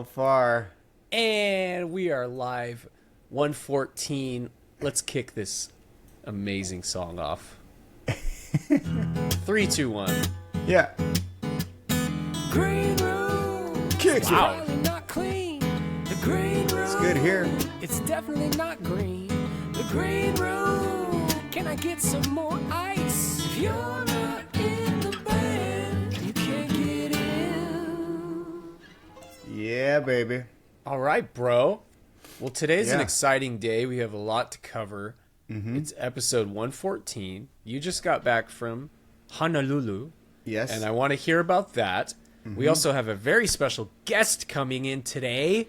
Far. And we are live. 114. Let's kick this amazing song off. 3, 2, 1. Yeah. Green room. Kicks Wow. It's not clean. The green room. It's good here. It's definitely not green. The green room. Can I get some more ice? If you're not in the band, you can't get in. Yeah, baby. All right, bro. Well, today's an Yeah. exciting day. We have a lot to cover. It's episode 114. You just got back from Honolulu, Yes. and I want to hear about that. We also have a very special guest coming in today,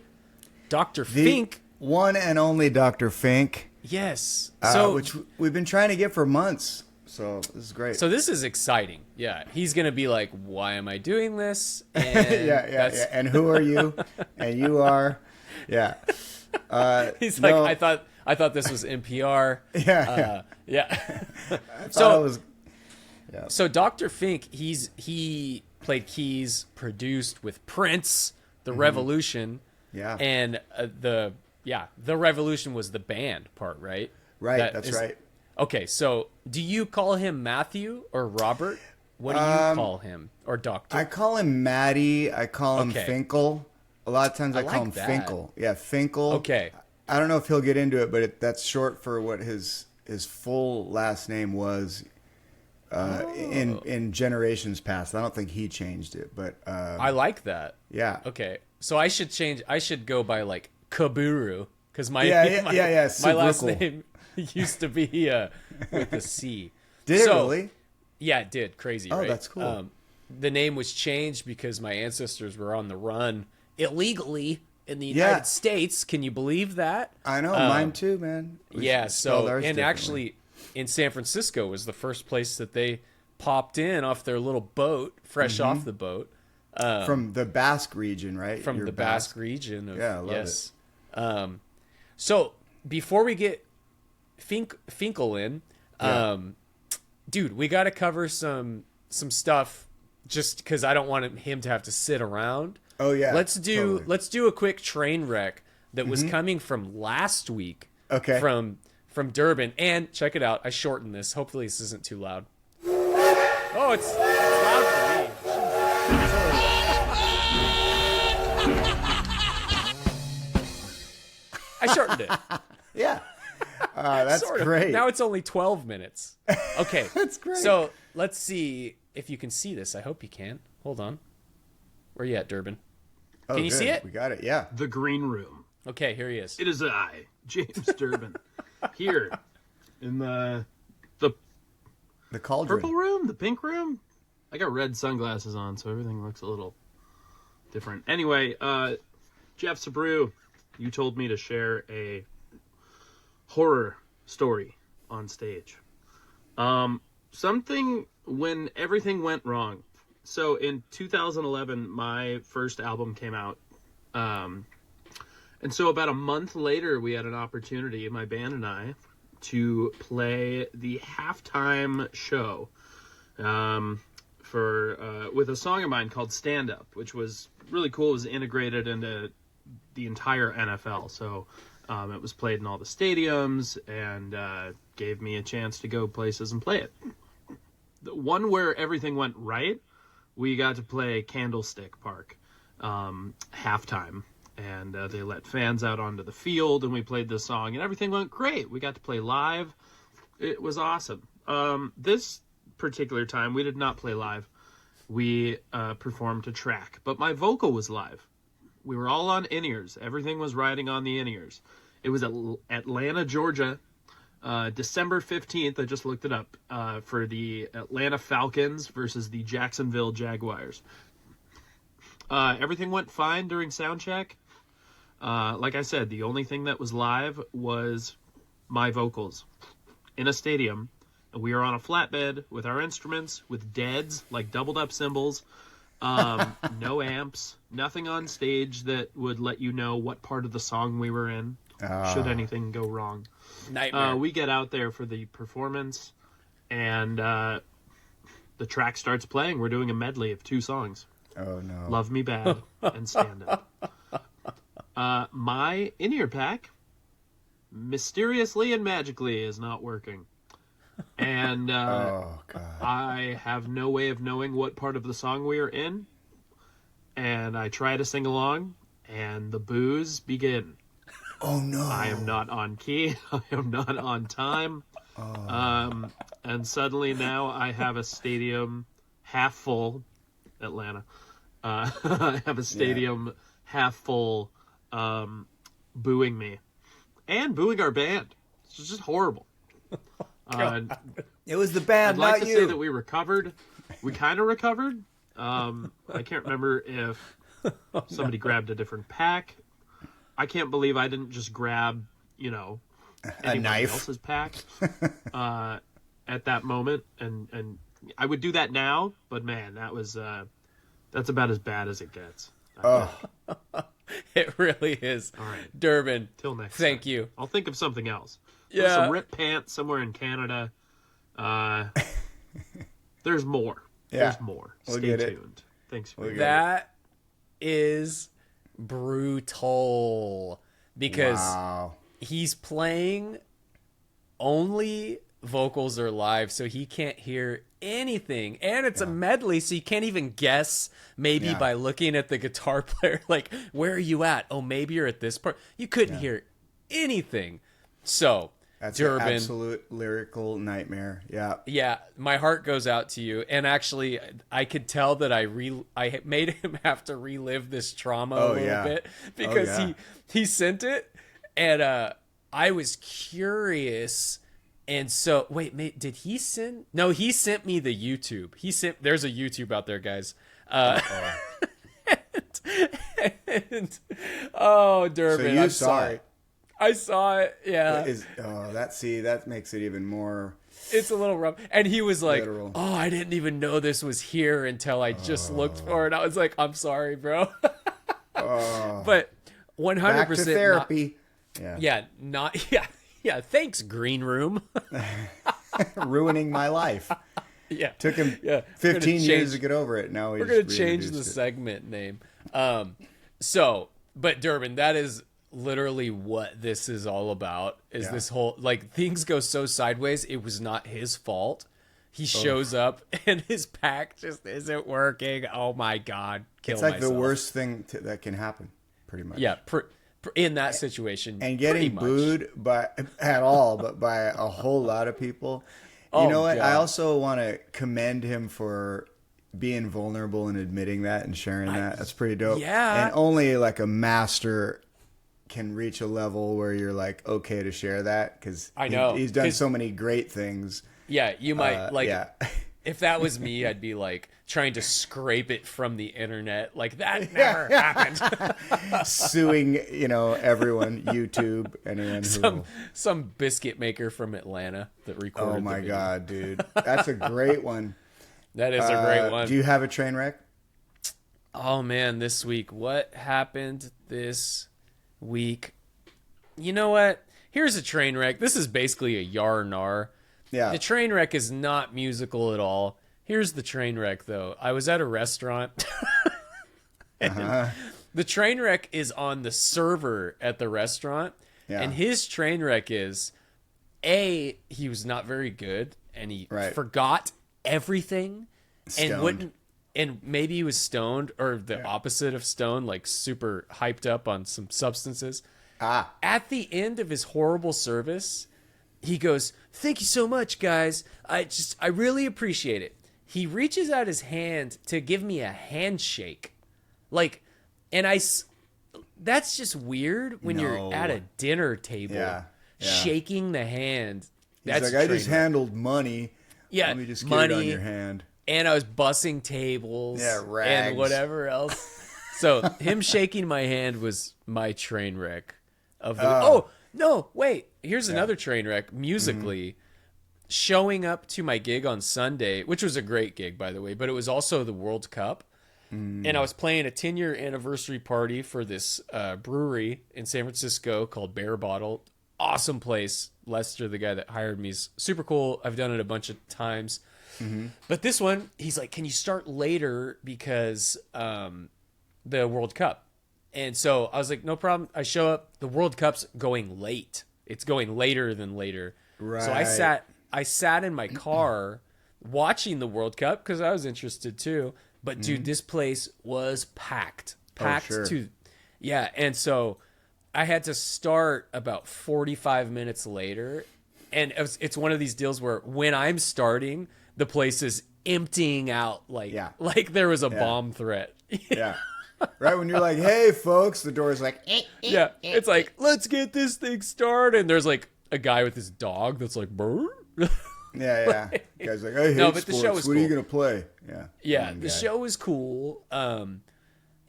Dr. the Fink. one and only Dr. Fink, Yes. which we've been trying to get for months. So this is great. So this is exciting. Yeah, he's gonna be like, "Why am I doing this?" And yeah. And who are you? And you are, yeah. He's like, no, I thought this was NPR. Yeah. Yeah. I thought it was. Yeah. So Dr. Fink, he played keys, produced with Prince, The Revolution, Yeah. and the Revolution was the band part, right? Right. That's right. Okay, so do you call him Matthew or Robert? What do you call him? Or Doctor? I call him Matty. I call him Okay. Finkel. A lot of times I call like him that. Finkel. Yeah, Finkel. Okay. I don't know if he'll get into it, but that's short for what his full last name was in generations past. I don't think he changed it, but I like that. yeah. Okay, so I should go by like Kaburu because my Yeah. my last Subrukal. name used to be with a C. Did it really? Yeah, it did. Crazy, Oh, right? that's cool. The name was changed because my ancestors were on the run illegally in the Yeah. United States. Can you believe that? I know, mine too, man. We Yeah. spelled So, ours and differently. actually, in San Francisco was the first place that they popped in off their little boat, fresh off the boat. from the Basque region, right? From You're the Basque region. Yeah, I love yes. So before we get Finkel in, dude, we got to cover some stuff just because I don't want him to have to sit around. Oh yeah. Let's do totally. a quick train wreck that was coming from last week. Okay. From Durbin, and check it out. I shortened this. Hopefully this isn't too loud. Oh, it's loud for me. I shortened it. Yeah. That's Sort of. great. Now it's only 12 minutes. Okay. That's great. So let's see if you can see this. I hope you can. Hold on. Where you at, Durbin? Oh, can you good. see it? We got it. Yeah. The Green Room. Okay, here he is. It is I, James Durbin, here in the The cauldron. purple room, the pink room. I got red sunglasses on, so everything looks a little different. Anyway, Jeff Sabrew, you told me to share a horror story on stage. Something when everything went wrong. So in 2011, my first album came out. And so about a month later, we had an opportunity, my band and I, to play the halftime show with a song of mine called Stand Up, which was really cool. It was integrated into the entire NFL. So it was played in all the stadiums and gave me a chance to go places and play it. The one where everything went right, we got to play Candlestick Park halftime. And they let fans out onto the field, and we played this song, and everything went great. We got to play live. It was awesome. This particular time, we did not play live. We performed to track, but my vocal was live. We were all on in-ears. Everything was riding on the in-ears. It was at Atlanta, Georgia, December 15th. I just looked it up for the Atlanta Falcons versus the Jacksonville Jaguars. Everything went fine during sound check. Like I said, the only thing that was live was my vocals in a stadium. We were on a flatbed with our instruments, with deads, like doubled up cymbals, no amps, nothing on stage that would let you know what part of the song we were in, should anything go wrong. Nightmare. We get out there for the performance, and the track starts playing. We're doing a medley of 2 songs. Oh no. Love Me Bad and Stand Up. my in-ear pack mysteriously and magically is not working. And Oh God. I have no way of knowing what part of the song we are in. And I try to sing along, and the boos begin. Oh no. I am not on key. I am not on time. And suddenly now I have a stadium half full, Atlanta. I have a stadium half full booing me. And booing our band. It's just horrible. It was the band, I'd like not to you. say that we recovered. We kind of recovered. I can't remember if somebody grabbed a different pack. I can't believe I didn't just grab, a anybody knife. else's pack at that moment, and I would do that now. But man, that's about as bad as it gets. It really is. All right. Durbin, Till next thank time. you. I'll think of something else. Yeah. There's some ripped pants somewhere in Canada. There's more. Yeah. There's more. We'll Stay get it. tuned. Thanks for We'll get That is brutal because Wow. he's playing only vocals are live, so he can't hear anything, and it's a medley, so you can't even guess maybe Yeah. by looking at the guitar player, like, where are you at? Oh, maybe you're at this part. You couldn't hear anything. So That's Durbin, an absolute lyrical nightmare. Yeah. yeah, my heart goes out to you. And actually, I could tell that I made him have to relive this trauma a little bit because yeah. he sent it, and I was curious. And so, wait, did he send? No, he sent me the YouTube. There's a YouTube out there, guys. Oh, Durbin, So you I'm saw sorry. it. I saw it. Yeah. That makes it even more. It's a little rough. And he was like, Literal. oh, I didn't even know this was here until I just looked for it. I was like, I'm sorry, bro. But 100% Back to therapy. Yeah, thanks, Green Room. Ruining my life. Yeah. Took him Yeah. 15 years to get over it. Now We're going to change the segment name. But Durbin, that is literally what this is all about, is this whole, like, things go so sideways. It was not his fault. He shows up and his pack just isn't working. Oh my God. It's like the worst thing that can happen, pretty much. Yeah. In that situation. And getting booed but by a whole lot of people. Oh, You know what? God. I also want to commend him for being vulnerable and admitting that and sharing that. That's pretty dope. Yeah. And only like a master can reach a level where you're like okay to share that, because I know. he's done so many great things. Yeah, you might yeah. If that was me, I'd be like trying to scrape it from the internet. Like, that never happened. Suing, everyone, YouTube, anyone who. Some biscuit maker from Atlanta that recorded. Oh my the video. God, dude, that's a great one. That is a great one. Do you have a train wreck? Oh man, this week, what happened this week? You know what? Here's a train wreck. This is basically a yar-nar. Yeah. The train wreck is not musical at all. Here's the train wreck, though. I was at a restaurant. And the train wreck is on the server at the restaurant. Yeah. And his train wreck is, he was not very good, and he forgot everything. Stoned. And wouldn't. And maybe he was stoned, or the opposite of stoned, like super hyped up on some substances. At the end of his horrible service, he goes, "Thank you so much, guys. I really appreciate it." He reaches out his hand to give me a handshake. Like, and that's just weird when you're at a dinner table, shaking the hand. He's like, I just handled money. Yeah, Let me just get money, it on your hand. And I was bussing tables rags. and whatever else. So him shaking my hand was my train wreck of the no, wait. Here's another train wreck musically. Showing up to my gig on Sunday, which was a great gig, by the way, but it was also the World Cup. And I was playing a 10-year anniversary party for this brewery in San Francisco called Bear Bottle. Awesome place. Lester, the guy that hired me, is super cool. I've done it a bunch of times. But this one, he's like, can you start later because the World Cup? And so I was like, no problem. I show up. The World Cup's going late. It's going later than later. Right. So I sat in my car watching the World Cup because I was interested too. But dude, this place was packed. Sure. Yeah. And so I had to start about 45 minutes later. And it's one of these deals where when I'm starting, the place is emptying out like there was a bomb threat. Yeah. Right when you're like, hey, folks, the door's like, yeah. It's like, let's get this thing started. And there's like a guy with his dog that's like, brr. Yeah. Guy's like, I hate No, but the sports. show was What cool. are you going to play? Yeah. Yeah, the show was cool.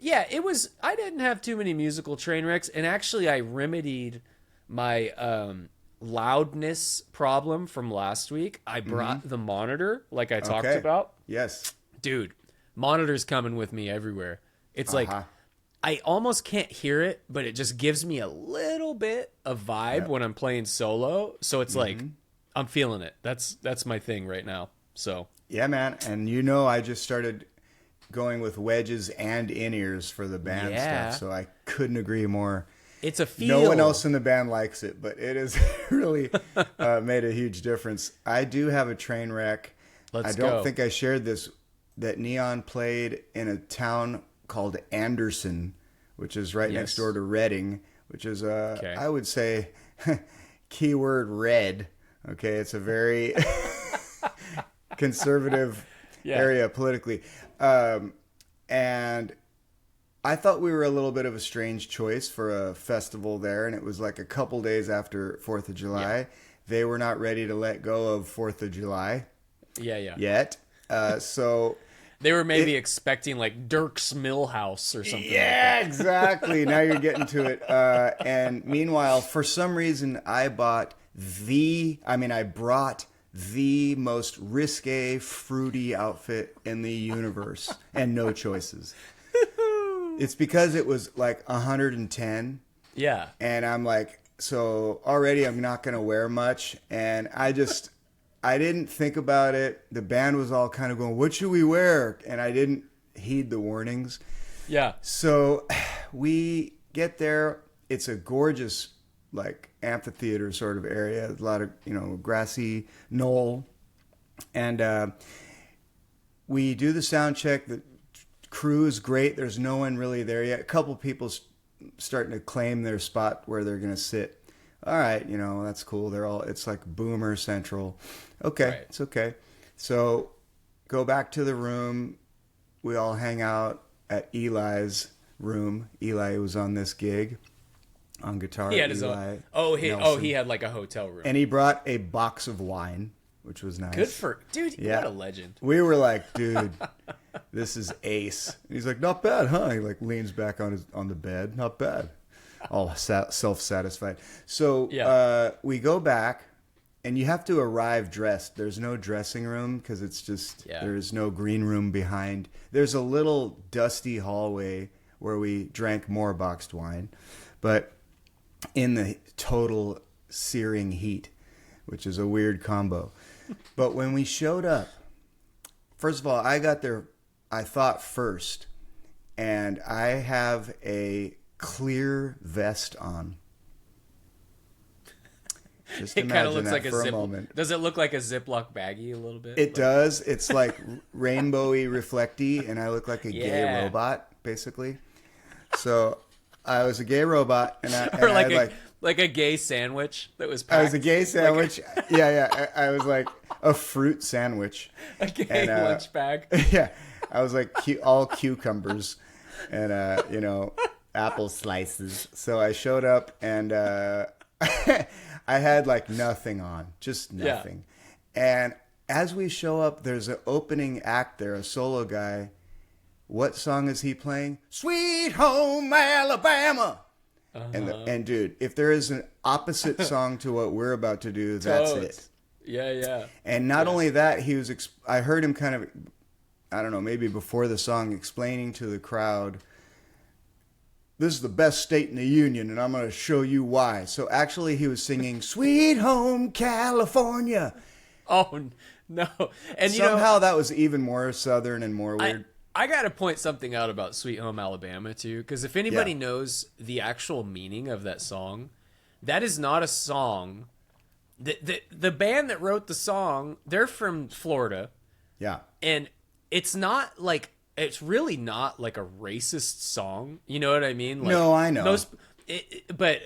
Yeah, it was. I didn't have too many musical train wrecks, and actually, I remedied my loudness problem from last week. I brought the monitor, like I talked about. Yes. Dude, monitor's coming with me everywhere. It's like I almost can't hear it, but it just gives me a little bit of vibe when I'm playing solo. So it's like I'm feeling it. That's my thing right now. So yeah, man. And I just started going with wedges and in-ears for the band stuff. So I couldn't agree more. It's a feel. No one else in the band likes it, but it has really made a huge difference. I do have a train wreck. I don't think I shared this, that Neon played in a town called Anderson, which is right next door to Reading, which is, I would say, keyword red. Okay, it's a very conservative area politically. And I thought we were a little bit of a strange choice for a festival there, and it was like a couple days after 4th of July. Yeah. They were not ready to let go of 4th of July yet. So they were maybe expecting like Dirk's Millhouse or something. Yeah, like that. Exactly. Now you're getting to it. And meanwhile, for some reason, I brought the most risque, fruity outfit in the universe, and no choices. It's because it was like 110. Yeah. And I'm like, so already I'm not going to wear much. And I didn't think about it. The band was all kind of going, what should we wear? And I didn't heed the warnings. Yeah. So we get there. It's a gorgeous, like, amphitheater sort of area. A lot of, grassy knoll. And we do the sound check. The crew is great. There's no one really there yet. A couple people starting to claim their spot where they're going to sit. All right, that's cool. It's like boomer central. Okay, right. It's okay. So go back to the room. We all hang out at Eli's room. Eli was on this gig on guitar. He had his own. He had like a hotel room. And he brought a box of wine, which was nice. Good for dude. Yeah. What a legend. We were like, dude, this is ace. And he's like, not bad, huh? He like leans back on the bed. Not bad. All self-satisfied. So we go back, and you have to arrive dressed. There's no dressing room because it's just there's no green room behind. There's a little dusty hallway where we drank more boxed wine, but in the total searing heat, which is a weird combo. But when we showed up, first of all, I got there, I thought first, and I have a clear vest on. Just it kind of looks like a moment. Does it look like a Ziploc baggie a little bit? It does. It's like rainbowy, reflecty, and I look like a gay robot, basically. So I was a gay robot, and like a gay sandwich that was packed. I was a gay sandwich. I was like a fruit sandwich. A gay lunch bag. Yeah. I was like all cucumbers and, apple slices. So I showed up and I had like nothing on, just nothing. Yeah. And as we show up, there's an opening act there, a solo guy. What song is he playing? Sweet Home Alabama. And dude, if there is an opposite song to what we're about to do, that's it. Yeah. And not only that, I heard him kind of, I don't know, maybe before the song explaining to the crowd, this is the best state in the union, and I'm going to show you why. So actually he was singing Sweet Home California. Oh, no. And somehow that was even more Southern and more weird. I got to point something out about Sweet Home Alabama too, because if anybody knows the actual meaning of that song, that is not a song. The band that wrote the song, they're from Florida. Yeah. And it's not like, it's really not like a racist song. You know what I mean? Like, no, I know. But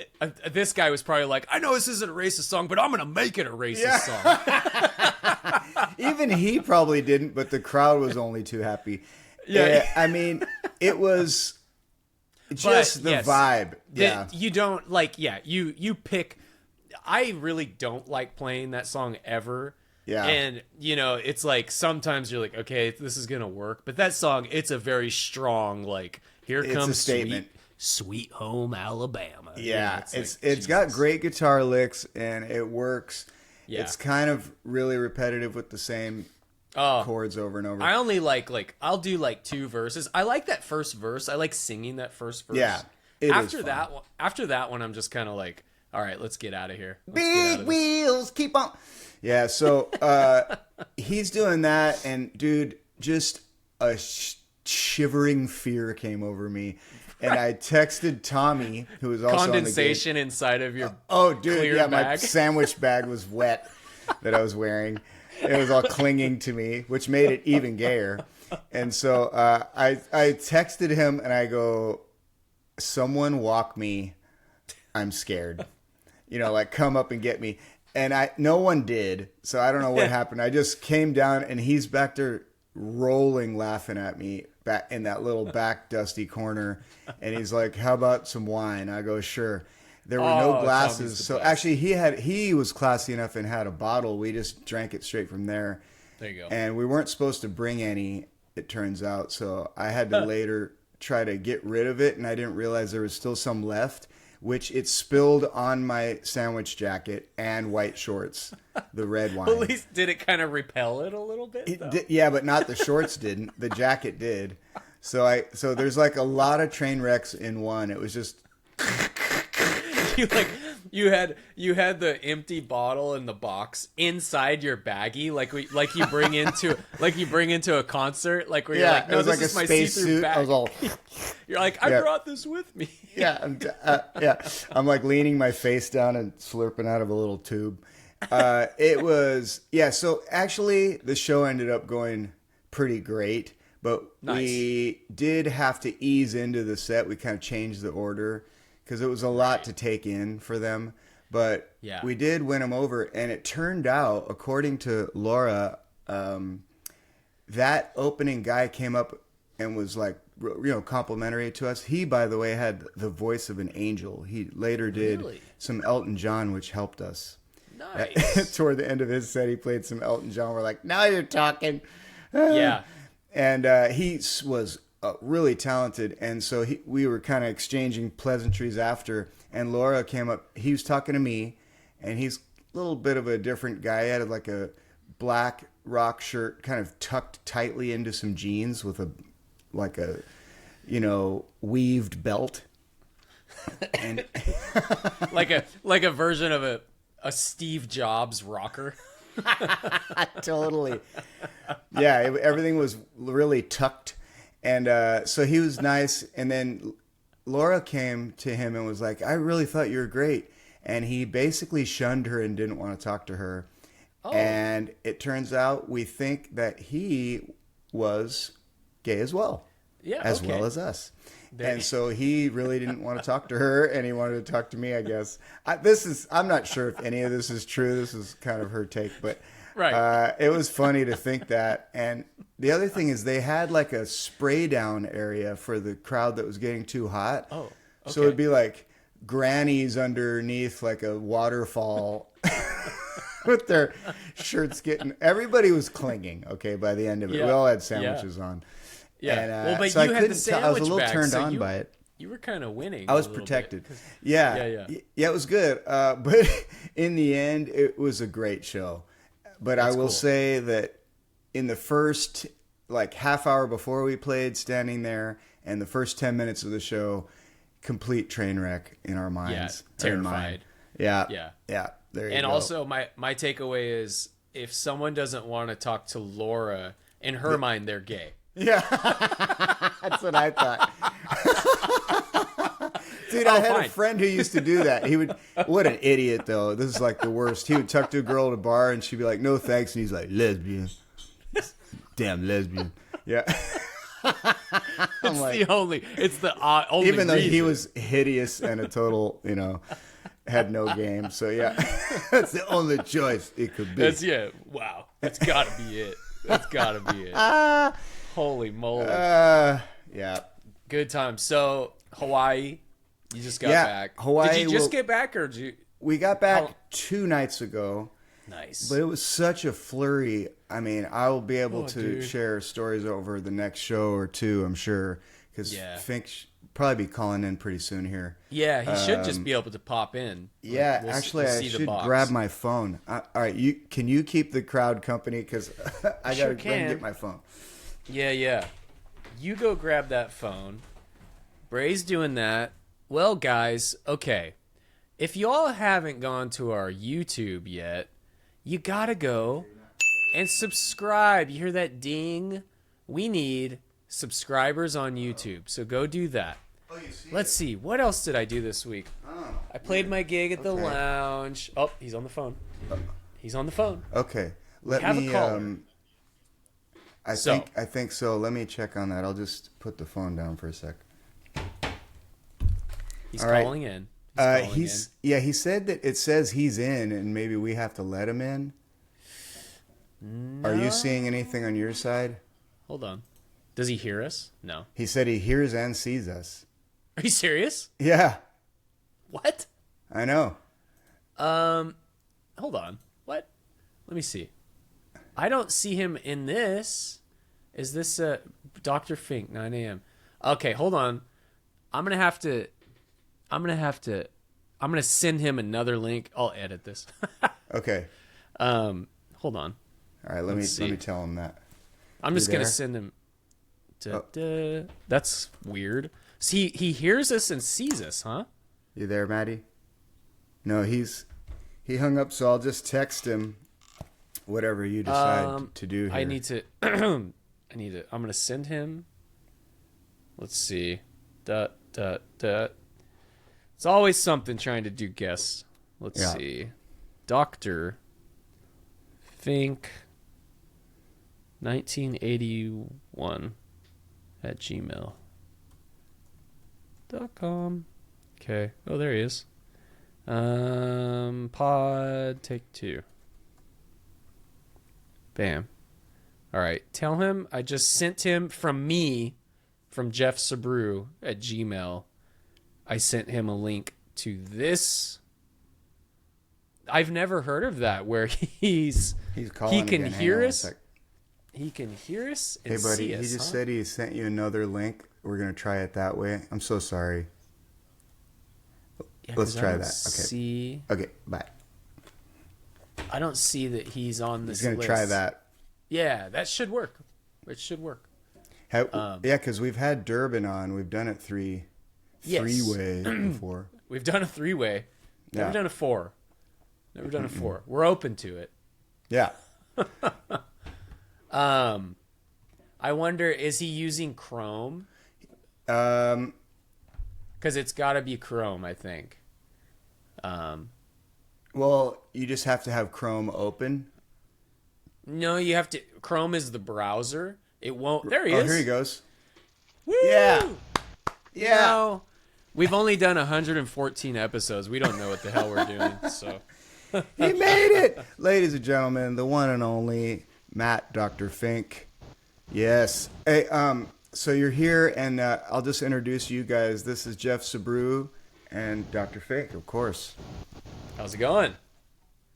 this guy was probably like, I know this isn't a racist song, but I'm going to make it a racist song. Even he probably didn't, but the crowd was only too happy. Yeah. I mean, it was just the vibe. Yeah. You don't like, you pick. I really don't like playing that song ever. Yeah. And, you know, it's like sometimes you're like, okay, this is going to work. But that song, it's a very strong, like, here comes a statement. Sweet Home Alabama. Yeah. It's got great guitar licks and it works. Yeah. It's kind of really repetitive with the same chords over and over. I only like I'll do like 2 verses. I like that first verse. I like singing that first verse. Yeah. After that one, I'm just kind of like, all right, let's get out of here. Big wheels keep on. Yeah, so he's doing that, and dude, just a shivering fear came over me, and I texted Tommy, who was also condensation on the inside of your bag. My my sandwich bag was wet that I was wearing. It was all clinging to me, which made it even gayer. And so I texted him, and I go, "Someone walk me. I'm scared. You know, like come up and get me." And no one did, so I don't know what happened. I just came down, and he's back there rolling, laughing at me back in that little back dusty corner. And he's like, "How about some wine?" I go, "Sure." There were no glasses, so actually he was classy enough and had a bottle. We just drank it straight from there. There you go. And we weren't supposed to bring any, it turns out. So I had to later try to get rid of it, and I didn't realize there was still some left, which it spilled on my sandwich jacket and white shorts, the red wine. At least did it kind of repel it a little bit? Yeah, but not the shorts didn't. The jacket did. So there's like a lot of train wrecks in one. It was just... You had the empty bottle in the box inside your baggie, like you bring into a concert, like where you're like, no, this is my see-through bag. I was all, you're like, I brought this with me. I'm like leaning my face down and slurping out of a little tube. It was So actually, the show ended up going pretty great, but we did have to ease into the set. We kind of changed the order, because it was a lot to take in for them. But we did win them over. And it turned out, according to Laura, that opening guy came up and was like, complimentary to us. He, by the way, had the voice of an angel. He later did some Elton John, which helped us. Nice. Toward the end of his set, he played some Elton John. We're like, now you're talking. Yeah. And he was... really talented, and so we were kind of exchanging pleasantries after, and Laura came up. He was talking to me, and he's a little bit of a different guy. He had like a black rock shirt kind of tucked tightly into some jeans with a weaved belt, and like a version of a Steve Jobs rocker. Totally. Yeah, everything was really tucked. And so he was nice. And then Laura came to him and was like, I really thought you were great. And he basically shunned her and didn't want to talk to her. Oh. And it turns out we think that he was gay as well. Yeah, as well as us. And so he really didn't want to talk to her, and he wanted to talk to me, I guess. I'm not sure if any of this is true. This is kind of her take, but it was funny to think that. And the other thing is they had like a spray down area for the crowd that was getting too hot. Oh, okay. So it'd be like grannies underneath like a waterfall with their shirts everybody was clinging, by the end of it. Yeah. We all had sandwiches on. Yeah. And, but so you had the sandwich I was a little bag, turned on by it. You were kind of winning. I was protected. Yeah, it was good. But in the end, it was a great show. But I will say that in the first half hour before we played, standing there, and the first 10 minutes of the show, complete train wreck in our minds. Yeah, terrified. Yeah. There you go. And also, my takeaway is if someone doesn't want to talk to Laura, in her mind, they're gay. Yeah, that's what I thought. Dude, I had a friend who used to do that. He would. What an idiot, though. This is like the worst. He would talk to a girl at a bar, and she'd be like, "No thanks," and he's like, "Lesbian, damn lesbian." Yeah. It's like, it's the only even though reason. he was hideous and a total, had no game. So yeah, that's the only choice it could be. Wow, that's gotta be it. That's gotta be it. Holy moly. Yeah. Good time. So Hawaii, you just got back. Hawaii. Did you just get back, or did you? We got back 2 nights ago. Nice. But it was such a flurry. I mean, I will be able to share stories over the next show or two, I'm sure, because Fink probably be calling in pretty soon here. Yeah, he should just be able to pop in. Yeah, we'll I should grab my phone. All right, can you keep the crowd company? Because I got to go and get my phone. Yeah. You go grab that phone. Brays doing that. Well, guys, okay. If y'all haven't gone to our YouTube yet, you got to go and subscribe. You hear that ding? We need subscribers on YouTube, so go do that. Let's see. What else did I do this week? I played my gig at the lounge. Oh, he's on the phone. He's on the phone. Okay. Let me I think so. Let me check on that. I'll just put the phone down for a sec. He's calling in. He said that it says he's in and maybe we have to let him in. No. Are you seeing anything on your side? Hold on. Does he hear us? No. He said he hears and sees us. Are you serious? Yeah. What? I know. Hold on. What? Let me see. I don't see him in this. Is this Dr. Fink, 9 a.m.? Okay, hold on. I'm going to send him another link. I'll edit this. Okay. Hold on. All right, let me tell him that. I'm just going to send him. That's weird. See, he hears us and sees us, huh? You there, Maddie? No, he hung up, so I'll just text him whatever you decide to do here. I need to I'm going to send him. Let's see. It's always something trying to do guests. Let's see. Dr. Fink 1981 at gmail.com. Okay. Oh, there he is. Pod take 2. Bam. All right. Tell him I just sent him from Jeff Sabrew at Gmail. I sent him a link to this. I've never heard of that where he's calling. He can hear us. He can hear us and see us. Hey, buddy, he just said he sent you another link. We're going to try it that way. I'm so sorry. Yeah, let's try that. Okay. See. Okay, bye. I don't see that he's on this list. He's going to try that. Yeah, that should work. It should work. Yeah, because we've had Durbin on. We've done it three-way before. We've done a 3-way. Never done a 4. Never done a 4. We're open to it. Yeah. I wonder, is he using Chrome? Because it's got to be Chrome, I think. Well, you just have to have Chrome open. No, you have to. Chrome is the browser. It won't. There he is. Here he goes. Woo! Yeah. You know, we've only done 114 episodes. We don't know what the hell we're doing. So he made it, ladies and gentlemen. The one and only Matt, Dr. Fink. Yes. Hey, so you're here, and I'll just introduce you guys. This is Jeff Sabrew and Dr. Fink, of course. How's it going?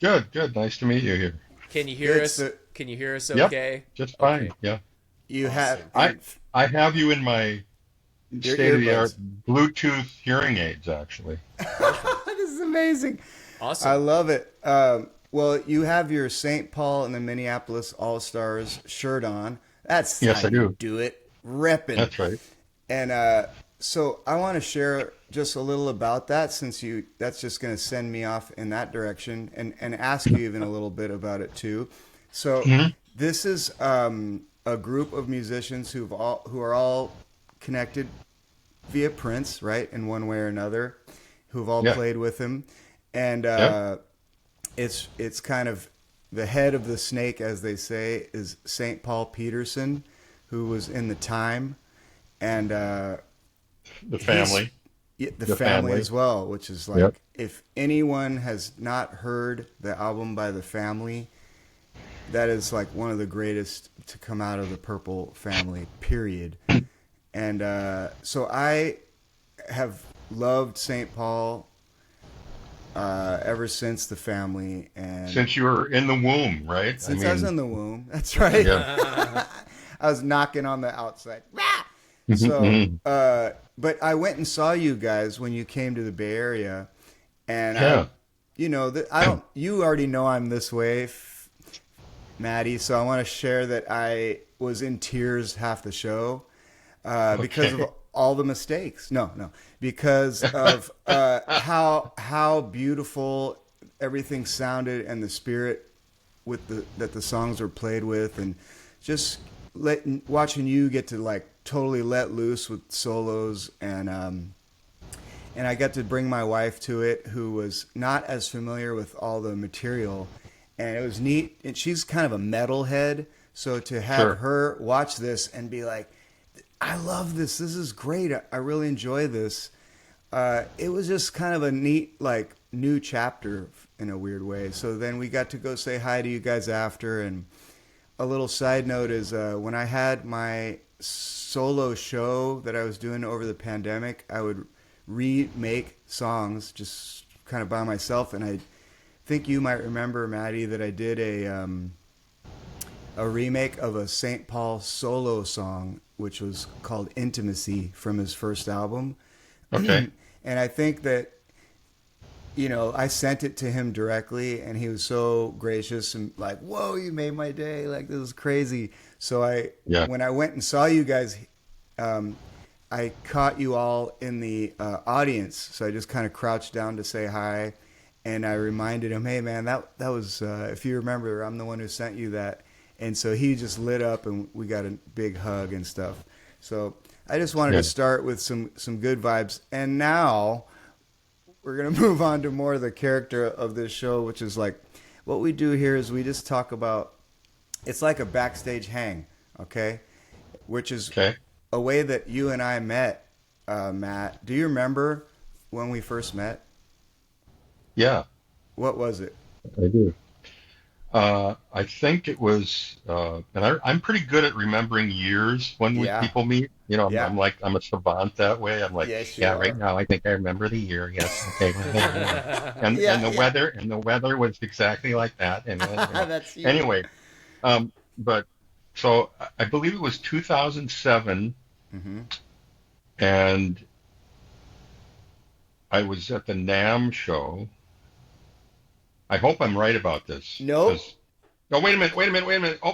Good. Nice to meet you here. Can you hear us? Can you hear us? Yep, okay. just fine. Okay. Yeah. You have. I have you in my state-of-the-art Bluetooth hearing aids, actually. This is amazing. Awesome. I love it. Well, you have your St. Paul and the Minneapolis All-Stars shirt on. That's yes, how I do. Do it. Repping. That's right. And so I want to share just a little about that, since that's just going to send me off in that direction, and ask you even a little bit about it too. So this is a a group of musicians who are all connected via Prince, right, in one way or another, who've all played with him, and it's kind of the head of the snake, as they say, is St. Paul Peterson, who was in the Time, and the family. The family as well, which is like, if anyone has not heard the album by the Family, that is like one of the greatest to come out of the Purple Family, period. And so I have loved St. Paul ever since the Family, and since you were in the womb, right? Since I was in the womb, that's right. Yeah. I was knocking on the outside. So, but I went and saw you guys when you came to the Bay Area, and you already know I'm this way, Maddie. So I want to share that I was in tears half the show because of all the mistakes. No, because of how beautiful everything sounded and the spirit that the songs were played with, and just watching you get to like totally let loose with solos, and I got to bring my wife to it, who was not as familiar with all the material, and it was neat. And she's kind of a metalhead, so to have her watch this and be like, I love this. This is great. I really enjoy this. It was just kind of a neat, like, new chapter in a weird way. So then we got to go say hi to you guys after. And a little side note is when I had my solo show that I was doing over the pandemic, I would remake songs just kind of by myself. And I think you might remember, Maddie, that I did a remake of a St. Paul solo song, which was called Intimacy, from his first album. Okay. And I think that, I sent it to him directly, and he was so gracious and like, whoa, you made my day. Like, this is crazy. So when I went and saw you guys, I caught you all in the audience. So I just kind of crouched down to say hi. And I reminded him, hey, man, that was, if you remember, I'm the one who sent you that. And so he just lit up, and we got a big hug and stuff. So I just wanted to start with some good vibes. And now we're going to move on to more of the character of this show, which is like, what we do here is we just talk about, it's like a backstage hang, okay? Which is a way that you and I met, Matt. Do you remember when we first met? Yeah. What was it? I do. I think it was, and I'm pretty good at remembering years when people meet. I'm a savant that way. I'm like, right now I think I remember the year. Yes, okay. and the weather was exactly like that. And That's you. Anyway, but so I believe it was 2007, and I was at the NAMM show. I hope I'm right about this. No. No, wait a minute. Oh,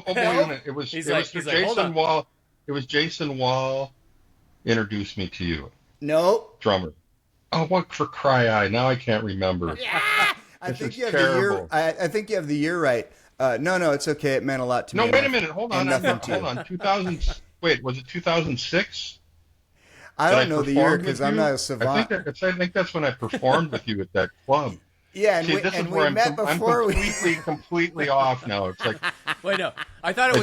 wait a minute. It was Jason Wall. It was Jason Wall introduced me to you. No. Drummer. Oh, what for cry eye? Now I can't remember. I think you have the year. I think you have the year right. No, it's okay. It meant a lot to me. No, wait a minute. Hold on. 2000. Wait, was it 2006? I don't know the year because I'm not a savant. I think that's when I performed with you at that club. Yeah, and See, we met before. I'm completely off now. It's like, wait, no, I thought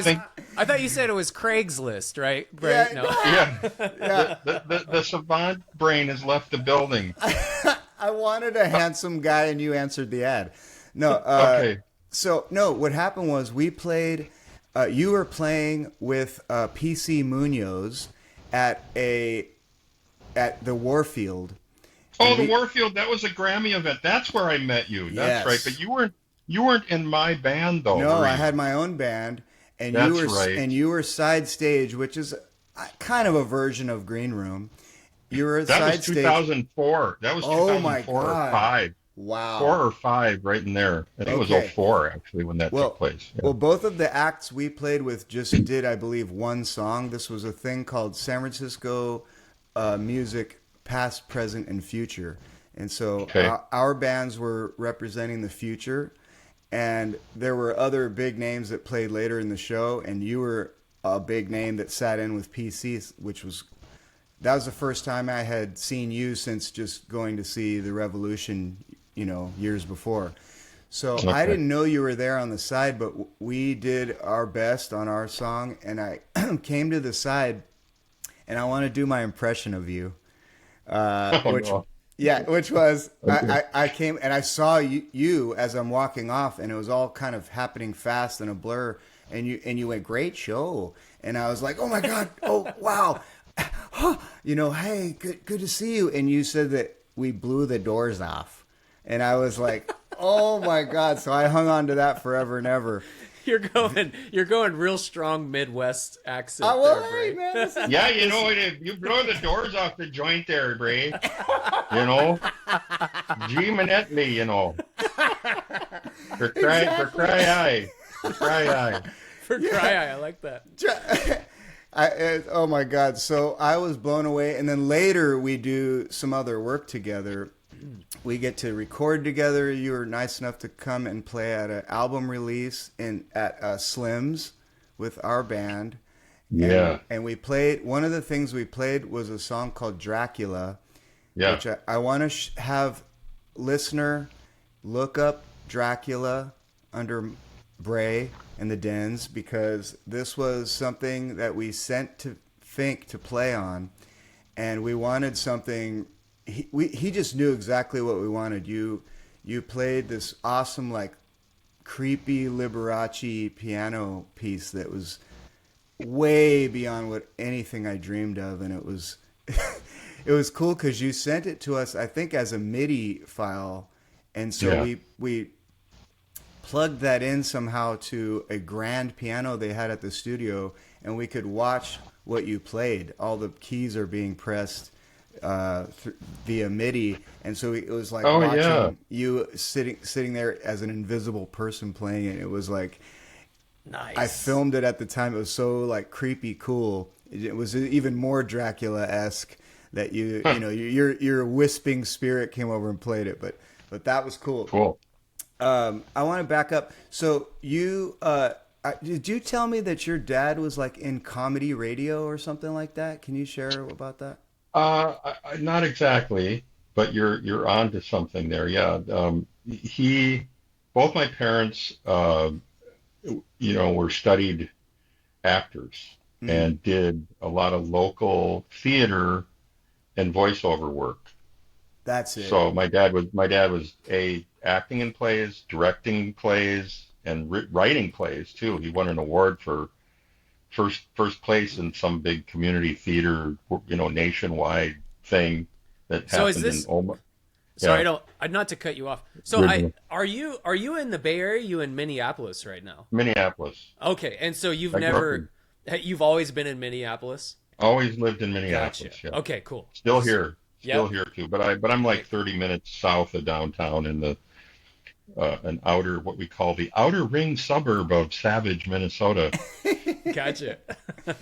you said it was Craigslist, right? Yeah, no. Yeah. The savant brain has left the building. I wanted a handsome guy, and you answered the ad. No, okay. So no, what happened was we played. You were playing with PC Munoz at the Warfield. Oh, the Warfield, that was a Grammy event. That's where I met you. That's right. But you weren't in my band though. No, I had my own band, and you were side stage, which is kind of a version of Green Room. You were side stage. That was 2004. That was 2004 or 5. Wow. 4 or 5 right in there. I think it was 04 actually when that took place. Yeah. Well, both of the acts we played with just did, I believe, one song. This was a thing called San Francisco Music Past, Present, and Future. And so our bands were representing the future, and there were other big names that played later in the show, and you were a big name that sat in with PCs, that was the first time I had seen you since just going to see the Revolution, years before. So okay. I didn't know you were there on the side, but we did our best on our song, and I came to the side, and I want to do my impression of you, which was okay. I came and I saw you as I'm walking off, and it was all kind of happening fast and a blur, and you went, great show, and I was like, oh my God, oh wow, hey, good to see you, and you said that we blew the doors off, and I was like. Oh my God! So I hung on to that forever and ever. You're going real strong Midwest accent. Hey, man, yeah, you blow the doors off the joint there, Bray. G Manetly, for cry eye. I like that. Oh my God! So I was blown away, and then later we do some other work together. We get to record together. You were nice enough to come and play at an album release at Slim's with our band. Yeah. And we played, one of the things we played was a song called Dracula, which I want to have listener look up Dracula under Bray and the Dens, because this was something that we sent to Fink to play on, and we wanted something. He just knew exactly what we wanted. You played this awesome, like, creepy Liberace piano piece that was way beyond what anything I dreamed of, and it was it was cool because you sent it to us, I think, as a MIDI file, and so we plugged that in somehow to a grand piano they had at the studio, and we could watch what you played. All the keys are being pressed via MIDI, and so it was like watching you sitting there as an invisible person playing it. It was like nice. I filmed it at the time. It was so like creepy cool. It was even more Dracula-esque that your wisping spirit came over and played it. But that was cool. Cool. I want to back up. So you did you tell me that your dad was like in comedy radio or something like that? Can you share about that? Not exactly, but you're onto something there. Yeah. Both my parents, were studied actors and did a lot of local theater and voiceover work. That's it. So my dad was acting in plays, directing plays, and writing plays too. He won an award for first place in some big community theater, nationwide thing that happened in Omaha. Sorry, not to cut you off. So are you in the Bay Area? You in Minneapolis right now? Minneapolis. Okay, and so you've always been in Minneapolis? Always lived in Minneapolis. Gotcha. Yeah. Okay, cool. Still here too. But I'm like 30 minutes south of downtown in the what we call the outer ring suburb of Savage, Minnesota. Gotcha.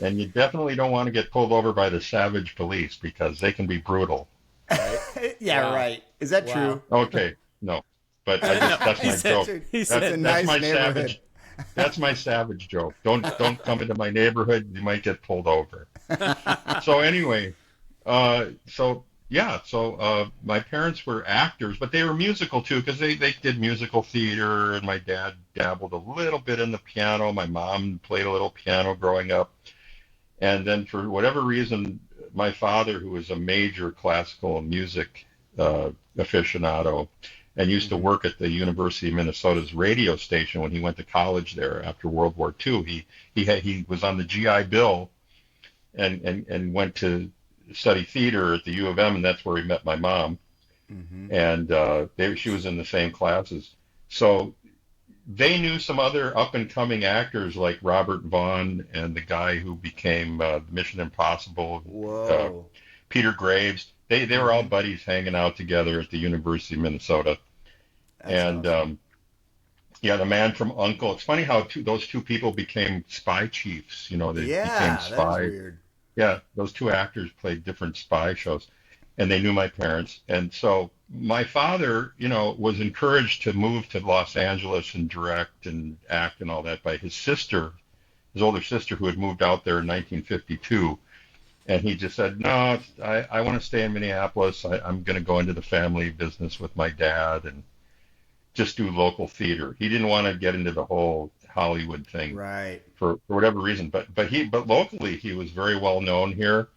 And you definitely don't want to get pulled over by the Savage police because they can be brutal. Right? Yeah, wow. Right. Is that true? Okay, no. But that's my joke. That's my savage. That's my savage joke. Don't come into my neighborhood. You might get pulled over. So anyway, my parents were actors, but they were musical too because they did musical theater, and my dad dabbled a little bit in the piano. My mom played a little piano growing up. And then for whatever reason, my father, who was a major classical music aficionado and used to work at the University of Minnesota's radio station when he went to college there after World War II, he was on the GI Bill and went to study theater at the U of M, and that's where he met my mom. Mm-hmm. And she was in the same classes. So they knew some other up-and-coming actors like Robert Vaughn and the guy who became Mission Impossible, Peter Graves. They were all buddies hanging out together at the University of Minnesota. That's awesome. The man from Uncle. It's funny how those two people became spy chiefs. They became spies. That's weird. Yeah, those two actors played different spy shows, and they knew my parents. And so my father, was encouraged to move to Los Angeles and direct and act and all that by his sister, his older sister who had moved out there in 1952. And he just said, no, I want to stay in Minneapolis. I'm going to go into the family business with my dad and just do local theater. He didn't want to get into the whole Hollywood thing, right? For whatever reason. But locally he was very well known here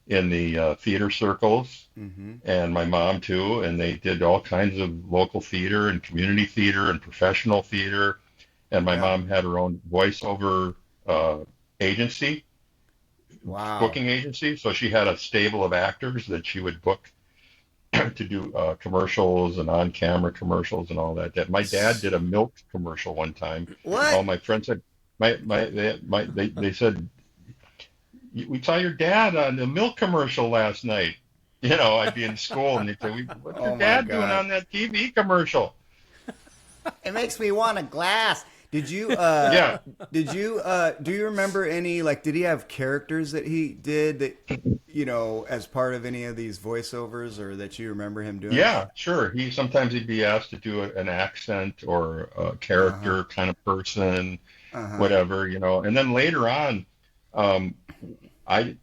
in the theater circles, and my mom too. And they did all kinds of local theater and community theater and professional theater. And my mom had her own voiceover agency, booking agency. So she had a stable of actors that she would book to do commercials and on-camera commercials and all that. My dad did a milk commercial one time. What? All my friends said, they said, we saw your dad on the milk commercial last night. You know, I'd be in school and they'd say, what's your dad doing on that TV commercial? It makes me want a glass. Did you, do you remember any, like, did he have characters that he did that, you know, as part of any of these voiceovers, or that you remember him doing? Yeah, sure. Sometimes he'd be asked to do an accent or a character kind of person, whatever, you know. And then later on, I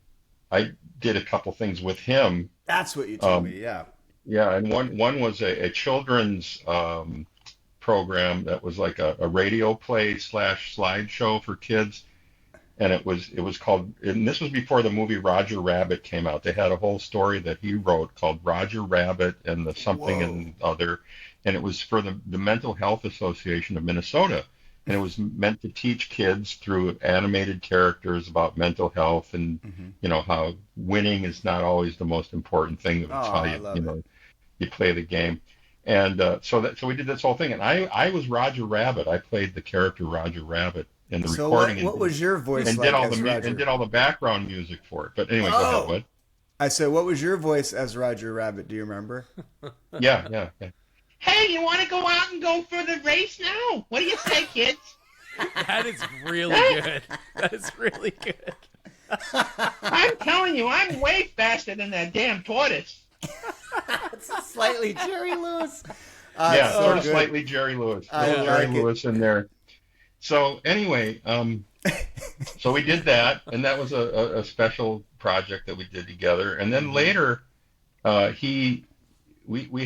did a couple things with him. That's what you told me, yeah. Yeah, and one was a children's program that was like a radio play / slideshow for kids, and it was called, and this was before the movie Roger Rabbit came out. They had a whole story that he wrote called Roger Rabbit and the something and other, and it was for the Mental Health Association of Minnesota, and it was meant to teach kids through animated characters about mental health and you know, how winning is not always the most important thing. It's how you play the game. And so we did this whole thing, and I was Roger Rabbit. I played the character Roger Rabbit in the recording. What was your voice and like did all as the Roger? And did all the background music for it. But anyway, go ahead. What? I said, what was your voice as Roger Rabbit? Do you remember? Yeah. Hey, you want to go out and go for the race now? What do you say, kids? That is really good. That is really good. I'm telling you, I'm way faster than that damn tortoise. It's slightly Jerry Lewis. Sort of slightly Jerry Lewis. Jerry Lewis in there. So anyway, so we did that, and that was a special project that we did together. And then later, we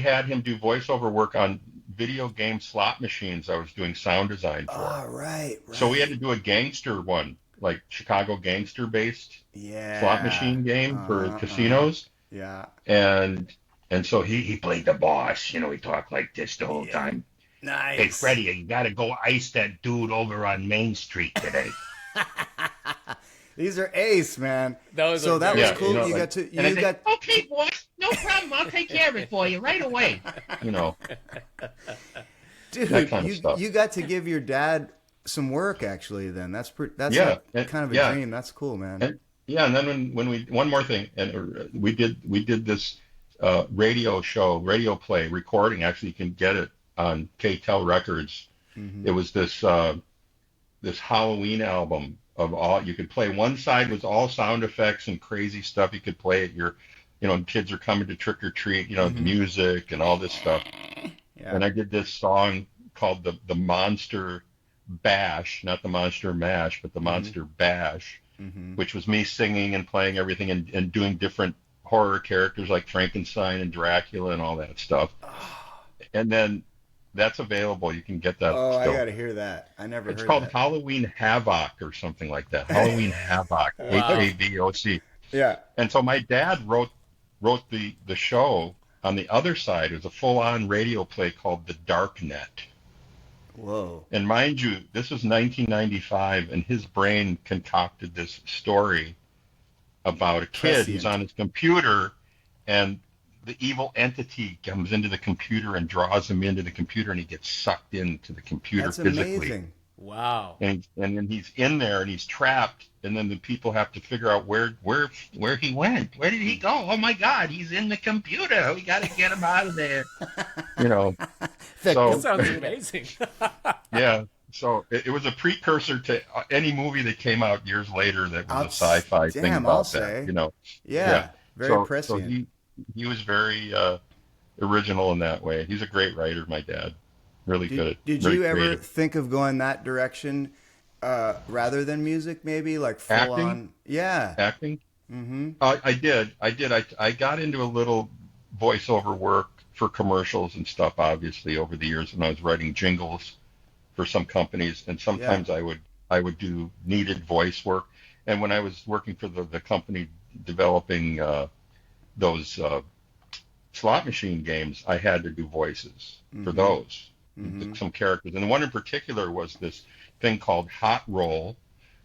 had him do voiceover work on video game slot machines I was doing sound design for. Oh, right. So we had to do a gangster one, like Chicago gangster-based slot machine game for casinos. Yeah. And so he played the boss. You know, he talked like this the whole time. Nice. Hey, Freddie, you got to go ice that dude over on Main Street today. These are ace, man. That was cool. You got okay, boss. No problem. I'll take care of it for you right away. You know. Dude, that kind of stuff. You got to give your dad some work, actually, then. That's kind of a dream. That's cool, man. And then when we, one more thing, and we did this radio play recording. Actually, you can get it on KTEL Records. It was this Halloween album of all, you could play. One side was all sound effects and crazy stuff you could play at your, you know, kids are coming to trick or treat, you know, music and all this stuff. Yeah. And I did this song called the Monster Bash, not the Monster Mash, but the Monster Bash, which was me singing and playing everything and doing different horror characters like Frankenstein and Dracula and all that stuff. And then that's available. You can get that. Oh, still. I got to hear that. I never heard that. It's called Halloween Havoc or something like that. Halloween Havoc. Wow. HAVOC. Yeah. And so my dad wrote the show. On the other side, it was a full-on radio play called The Darknet. Whoa. And mind you, this was 1995, and his brain concocted this story about a kid who's on his computer, and the evil entity comes into the computer and draws him into the computer, and he gets sucked into the computer physically. Amazing. Wow. And then he's in there, and he's trapped, and then the people have to figure out where he went. Where did he go? Oh, my God, he's in the computer. We got to get him out of there. You know. That sounds amazing. Yeah. So it was a precursor to any movie that came out years later that was a sci-fi thing about that. You know. Yeah. Very prescient. So he was very original in that way. He's a great writer, my dad. Really good. Did you ever think of going that direction rather than music, maybe like full Acting? on. Yeah. Acting? Mm-hmm. I did. I got into a little voiceover work for commercials and stuff, obviously, over the years when I was writing jingles for some companies, and Yeah. sometimes I would do needed voice work. And when I was working for the company developing those slot machine games, I had to do voices for Mm-hmm. those, Mm-hmm. some characters. And the one in particular was this thing called Hot Roll,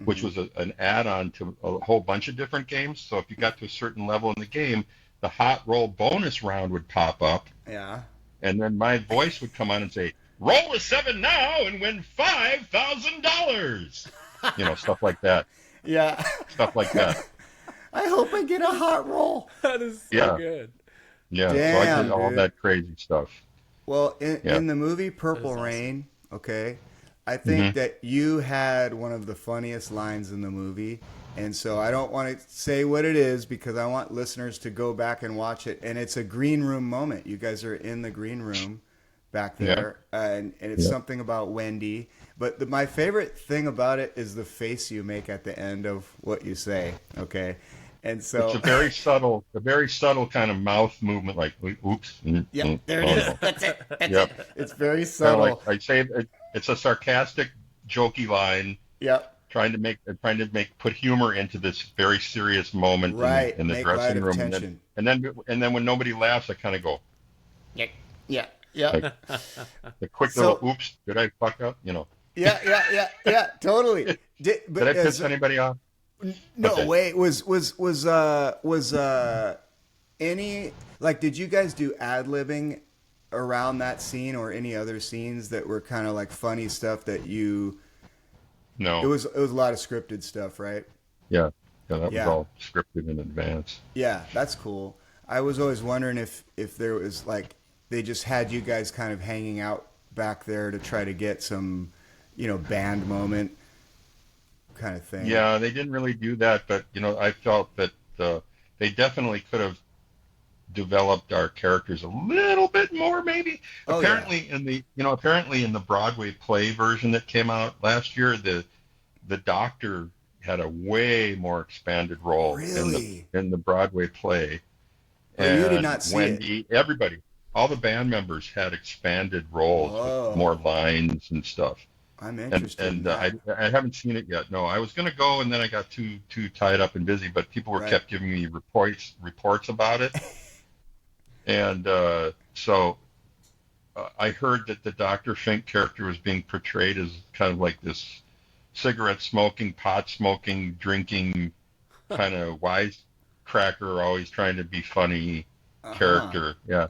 which was an add-on to a whole bunch of different games. So if you got to a certain level in the game, the Hot Roll bonus round would pop up, Yeah. and then my voice would come on and say, "Roll a 7 now and win $5,000." Stuff like that. Yeah. Stuff like that. I hope I get a hot roll. That is so Yeah. good. Yeah. Damn, So I did all dude. that crazy stuff. Well, Yeah. in the movie Purple awesome. Rain, okay, I think that you had one of the funniest lines in the movie. And so I don't want to say what it is because I want listeners to go back and watch it. And it's a green room moment. You guys are in the green room back there. And it's something about Wendy. But my favorite thing about it is the face you make at the end of what you say. Okay. And so it's a very subtle kind of mouth movement, like oops. Yeah, there it is. No. That's it. That's Yep. it. It's very Kind of subtle. like I say, it's a sarcastic, jokey line. Yep. Trying to put humor into this very serious moment Right. in the Make light dressing of room, tension. and then when nobody laughs, I kind of go Yeah. Yeah. Yeah. like the quick So- little oops, did I fuck up? Yeah. Totally. Did I piss anybody off? No Okay. way. Was any did you guys do ad libbing around that scene or any other scenes that were kind of like funny stuff that you? No. It was a lot of scripted stuff, right? Yeah, that was Yeah. all scripted in advance. Yeah, that's cool. I was always wondering if there was like they just had you guys kind of hanging out back there to try to get some, band moment kind of thing. Yeah, they didn't really do that, but I felt that they definitely could have developed our characters a little bit more, maybe. Oh, apparently in the Broadway play version that came out last year, the doctor had a way more expanded role Really? in the Broadway play. Oh, you did not see Wendy, everybody, all the band members had expanded roles with more lines and stuff. I'm interested. And I haven't seen it yet. No, I was going to go, and then I got too tied up and busy. But people kept giving me reports about it, and so I heard that the Dr. Fink character was being portrayed as kind of like this cigarette smoking, pot smoking, drinking, kind of wisecracker, always trying to be funny character. Yeah,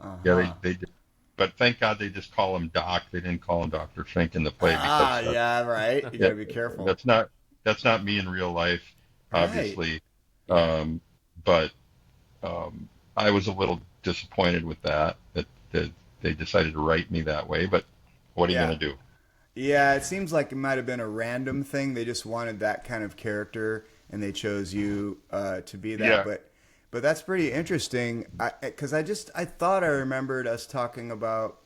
they did. But thank God they just call him Doc. They didn't call him Dr. Fink in the play. Yeah, right. You gotta be careful. That's not me in real life, obviously. Right. But I was a little disappointed with that they decided to write me that way. But what are you gonna do? Yeah, it seems like it might have been a random thing. They just wanted that kind of character, and they chose you to be that. Yeah. But that's pretty interesting, because I thought I remembered us talking about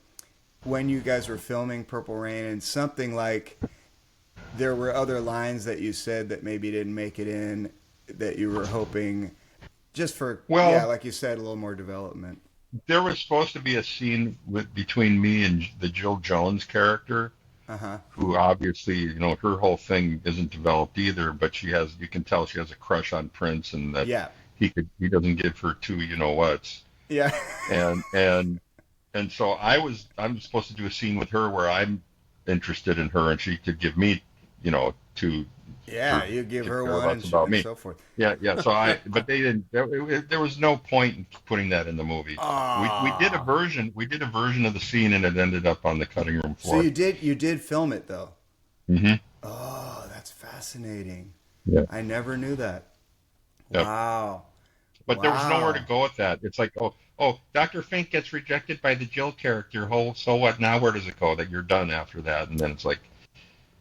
when you guys were filming Purple Rain, and something like there were other lines that you said that maybe didn't make it in that you were hoping just for, like you said, a little more development. There was supposed to be a scene between me and the Jill Jones character, who obviously, her whole thing isn't developed either, but you can tell she has a crush on Prince, and that he doesn't give her two whats. Yeah. and so I'm supposed to do a scene with her where I'm interested in her and she could give me, two. Yeah, you give her one and so forth. Yeah. So but they didn't. There was no point in putting that in the movie. We did a version. We did a version of the scene, and it ended up on the cutting room floor. So you did film it though. Mm-hmm. Oh, that's fascinating. Yeah. I never knew that. Yep. Wow. But there was nowhere to go with that. It's like, oh, Dr. Fink gets rejected by the Jill character. So what? Now where does it go? That you're done after that, and then it's like,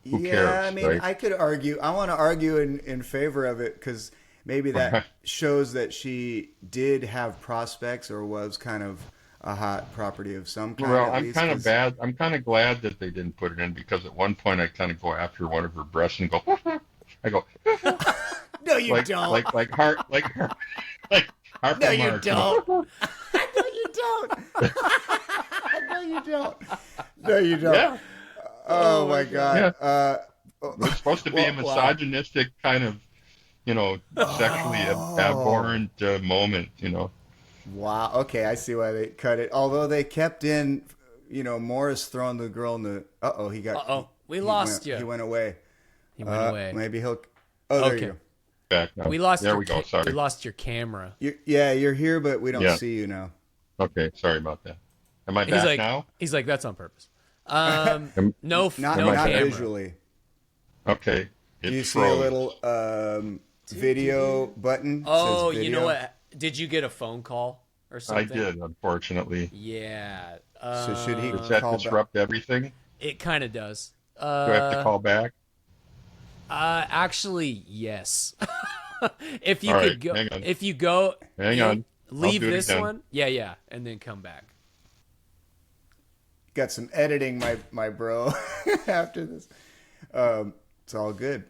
who cares? Yeah, I mean, right? I could argue. I want to argue in favor of it because maybe that shows that she did have prospects or was kind of a hot property of some kind. Well, I'm kind of bad. I'm kind of glad that they didn't put it in, because at one point I kind of go after one of her breasts and go, I go, no, you don't. Like heart, like Harpo no, you Marx, don't. No, you don't. No, you don't. No, you don't. Yeah. Oh my God. Yeah. It's supposed to be a misogynistic kind of, sexually abhorrent moment, Wow. Okay, I see why they cut it. Although they kept in, Morris throwing the girl in the. He got. We lost you. He went away. He went away. Maybe he'll. Oh, there you go. Back now. We lost. There we go. Sorry. We lost your camera. You're here, but we don't see you now. Okay, sorry about that. Am I back now? He's like, that's on purpose. No not camera. visually. Okay. Do you see a little video button? Oh, you know what? Did you get a phone call or something? I did, unfortunately. Yeah. So should he? Does that disrupt everything? It kind of does. Do I have to call back? Actually, yes. If you All could right, go, hang on. if you go, Hang on. leave this again. one. Yeah, and then come back. Got some editing, my bro. After this, it's all good.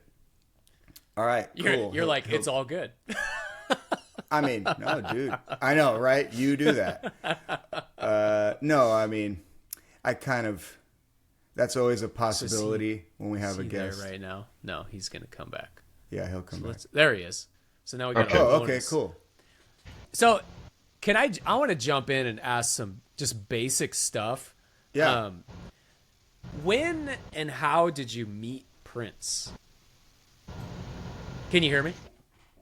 All right, cool. You're like, it's all good. I mean, no, dude. I know, right? You do that. No, I mean, I kind of. That's always a possibility when we have a guest. There right now? No, he's gonna come back. Yeah, he'll come back. There he is. So now we got. Okay. Okay, cool. So, can I want to jump in and ask some just basic stuff. Yeah. When and how did you meet Prince? Can you hear me?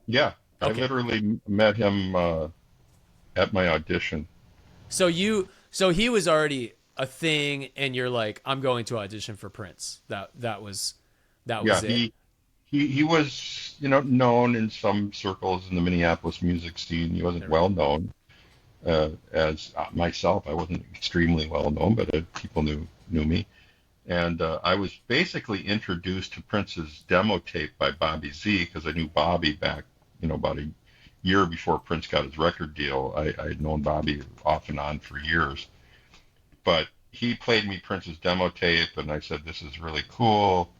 Yeah. Okay. I literally met him at my audition. So he was already a thing, and you're like, I'm going to audition for Prince. That was it. He was, known in some circles in the Minneapolis music scene. He wasn't well known. As myself, I wasn't extremely well known, but people knew me. And I was basically introduced to Prince's demo tape by Bobby Z, because I knew Bobby back, about a year before Prince got his record deal. I had known Bobby off and on for years. But he played me Prince's demo tape, and I said, this is really cool,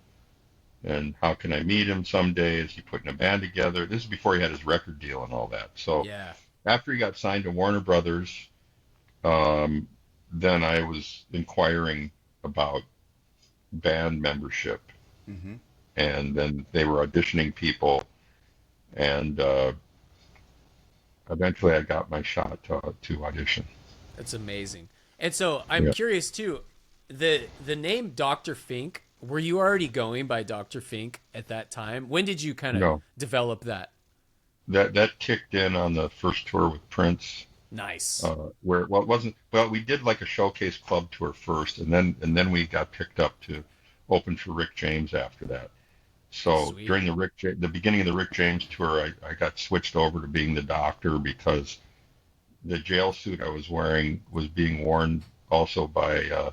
and how can I meet him someday? Is he putting a band together? This is before he had his record deal and all that. So after he got signed to Warner Brothers, then I was inquiring about band membership. Mm-hmm. And then they were auditioning people, and eventually I got my shot to audition. That's amazing. And so I'm curious too, the name Dr. Fink, were you already going by Dr. Fink at that time? When did you kind of develop that? That kicked in on the first tour with Prince. Nice. We did like a showcase club tour first, and then we got picked up to open for Rick James after that. So Sweet. During the beginning of the Rick James tour, I got switched over to being the doctor, because the jail suit I was wearing was being worn also by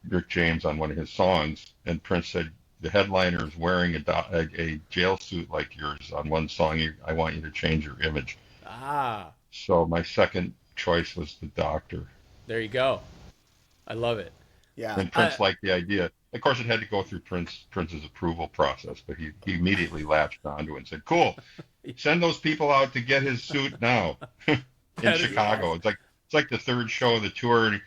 Rick James on one of his songs, and Prince said, the headliner is wearing a jail suit like yours on one song. I want you to change your image. So my second choice was the doctor. There you go. I love it. Yeah. And Prince liked the idea. Of course, it had to go through Prince's approval process, but he immediately latched onto it and said, cool, send those people out to get his suit now in Chicago. Awesome. It's like the third show of the tour.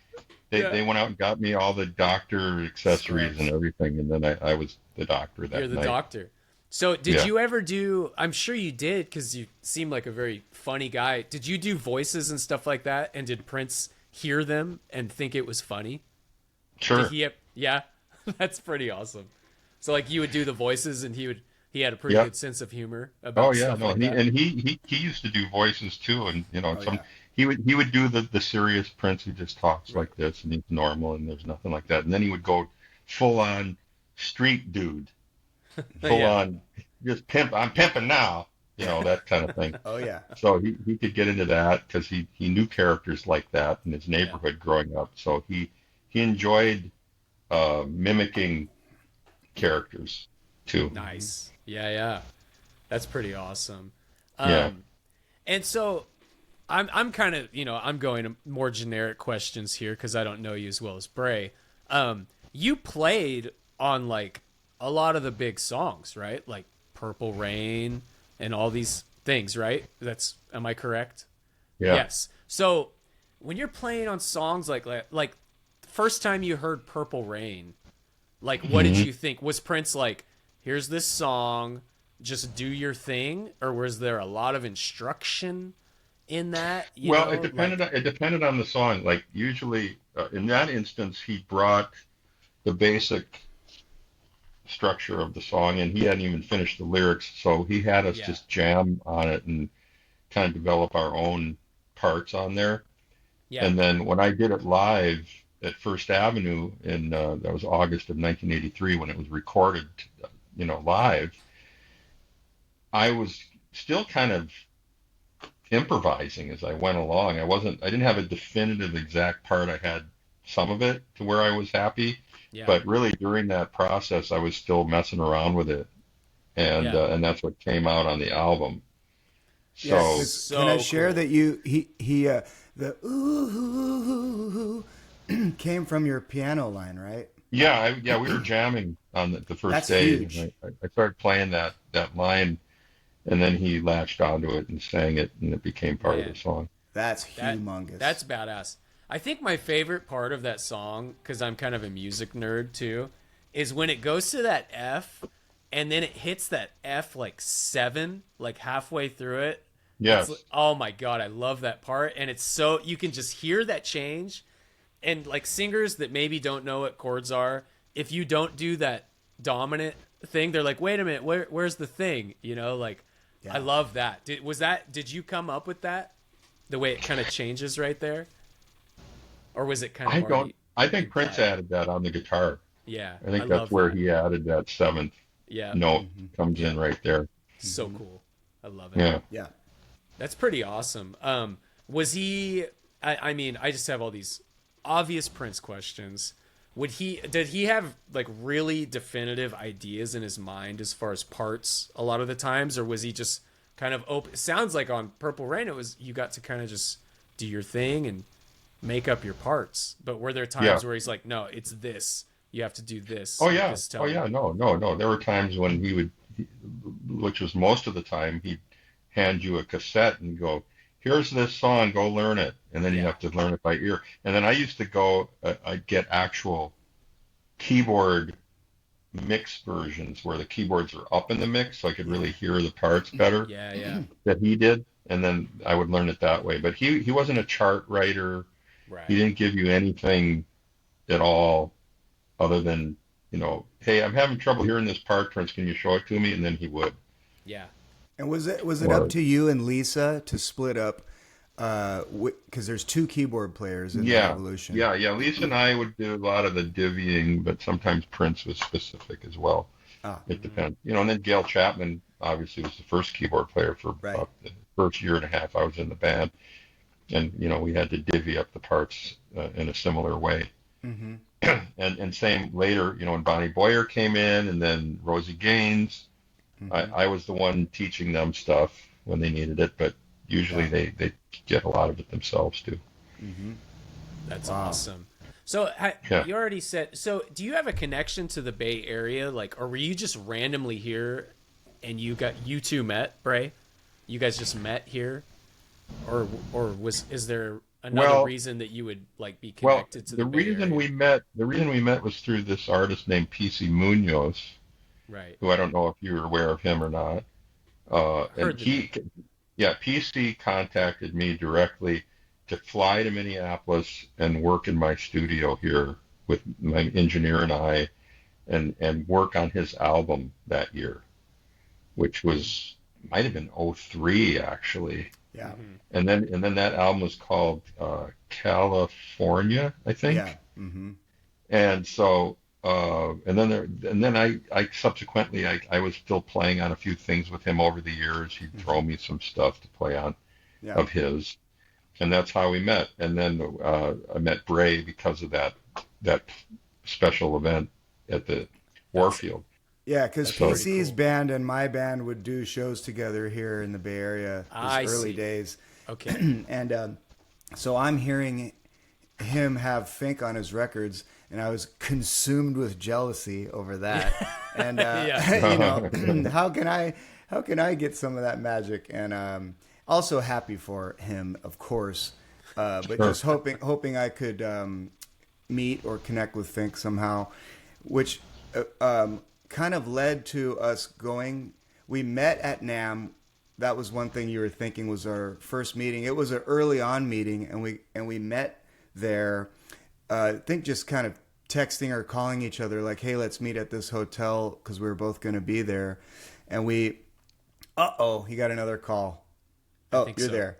They went out and got me all the doctor accessories and everything, and then I was the doctor that night. You're the doctor. So did you ever do, I'm sure you did, because you seem like a very funny guy. Did you do voices and stuff like that? And did Prince hear them and think it was funny? Sure. Yeah, that's pretty awesome. So like you would do the voices, and he had a pretty good sense of humor about stuff like that. And he used to do voices too, and he would do the serious Prince who just talks like this, and he's normal, and there's nothing like that. And then he would go full on street dude, full on just pimp. I'm pimping now, that kind of thing. Oh yeah. So he could get into that because he knew characters like that in his neighborhood growing up. So he enjoyed mimicking characters too. Nice. Yeah. That's pretty awesome. Yeah. And so I'm kind of, I'm going to more generic questions here because I don't know you as well as Bray. You played on like a lot of the big songs, right? Like Purple Rain and all these things, right? Am I correct? Yeah. Yes. So when you're playing on songs like first time you heard Purple Rain, like what did you think? Was Prince like, here's this song, just do your thing, or was there a lot of instruction in that? It depended on the song. Like usually in that instance, he brought the basic structure of the song, and he hadn't even finished the lyrics, so he had us just jam on it and kind of develop our own parts on there. Yeah. And then when I did it live at First Avenue that was August of 1983 when it was recorded, live, I was still kind of improvising as I went along. I didn't have a definitive exact part. I had some of it to where I was happy, but really during that process, I was still messing around with it, and that's what came out on the album. So, can I share that the ooh came from your piano line, right? Yeah, we were jamming on the first That's day. Huge. I started playing that line, and then he latched onto it and sang it, and it became part of the song. That's humongous. That's badass. I think my favorite part of that song, because I'm kind of a music nerd too, is when it goes to that F, and then it hits that F like 7, like halfway through it. Yes. Oh my God, I love that part. And it's so, you can just hear that change. And like singers that maybe don't know what chords are, if you don't do that dominant thing, they're like, wait a minute, where's the thing? I love that. Did you come up with that? The way it kind of changes right there? Or was it kind of I think Prince added that on the guitar. Yeah. I think that's where he added that 7th note comes in right there. So cool. I love it. Yeah. That's pretty awesome. Was he, I mean, I just have all these obvious Prince questions. Did he have like really definitive ideas in his mind as far as parts a lot of the times, or was he just kind of open? It sounds like on Purple Rain, you got to kind of just do your thing and make up your parts. But were there times where he's like, no, it's this, you have to do this? Oh yeah. No. There were times when he would, which was most of the time, he'd hand you a cassette and go, here's this song, go learn it. And then you have to learn it by ear. And then I used to go, I'd get actual keyboard mix versions where the keyboards are up in the mix so I could really hear the parts better that he did. And then I would learn it that way. But he wasn't a chart writer. Right. He didn't give you anything at all other than, hey, I'm having trouble hearing this part, Prince, can you show it to me? And then he would. Yeah. And was it up to you and Lisa to split up? Because there's 2 keyboard players in the Revolution. Yeah. Lisa and I would do a lot of the divvying, but sometimes Prince was specific as well. It depends. And then Gail Chapman obviously was the first keyboard player for about the first year and a half I was in the band. And, we had to divvy up the parts in a similar way. Mm-hmm. and same later, when Bonnie Boyer came in and then Rosie Gaines, I was the one teaching them stuff when they needed it, but usually they get a lot of it themselves too. Mm-hmm. That's awesome. So you already said, so do you have a connection to the Bay Area? Or were you just randomly here and you two met, Bray? You guys just met here? Or is there another reason that you would be connected to the Bay Area? The reason we met was through this artist named P.C. Munoz. Right. Who I don't know if you're aware of him or not. PC contacted me directly to fly to Minneapolis and work in my studio here with my engineer and I, and work on his album that year, which might have been 2003 actually. Yeah. And then that album was called California, I think. Yeah. Mm-hmm. And so. And then I subsequently I was still playing on a few things with him over the years. He'd throw me some stuff to play on of his, and that's how we met. And then I met Bray because of that special event at the Warfield. Yeah, because PC's band and my band would do shows together here in the Bay Area those early days. Okay. And so I'm hearing him have Fink on his records, and I was consumed with jealousy over that. And you know, how can I get some of that magic? And also happy for him, of course, but just hoping I could meet or connect with Fink somehow, which kind of led to us going. We met at NAMM. That was one thing you were thinking was our first meeting. It was an early on meeting, and we met there. I think just kind of texting or calling each other like, "Hey, let's meet at this hotel," because we were both going to be there. And he got another call. Oh, you're so. There.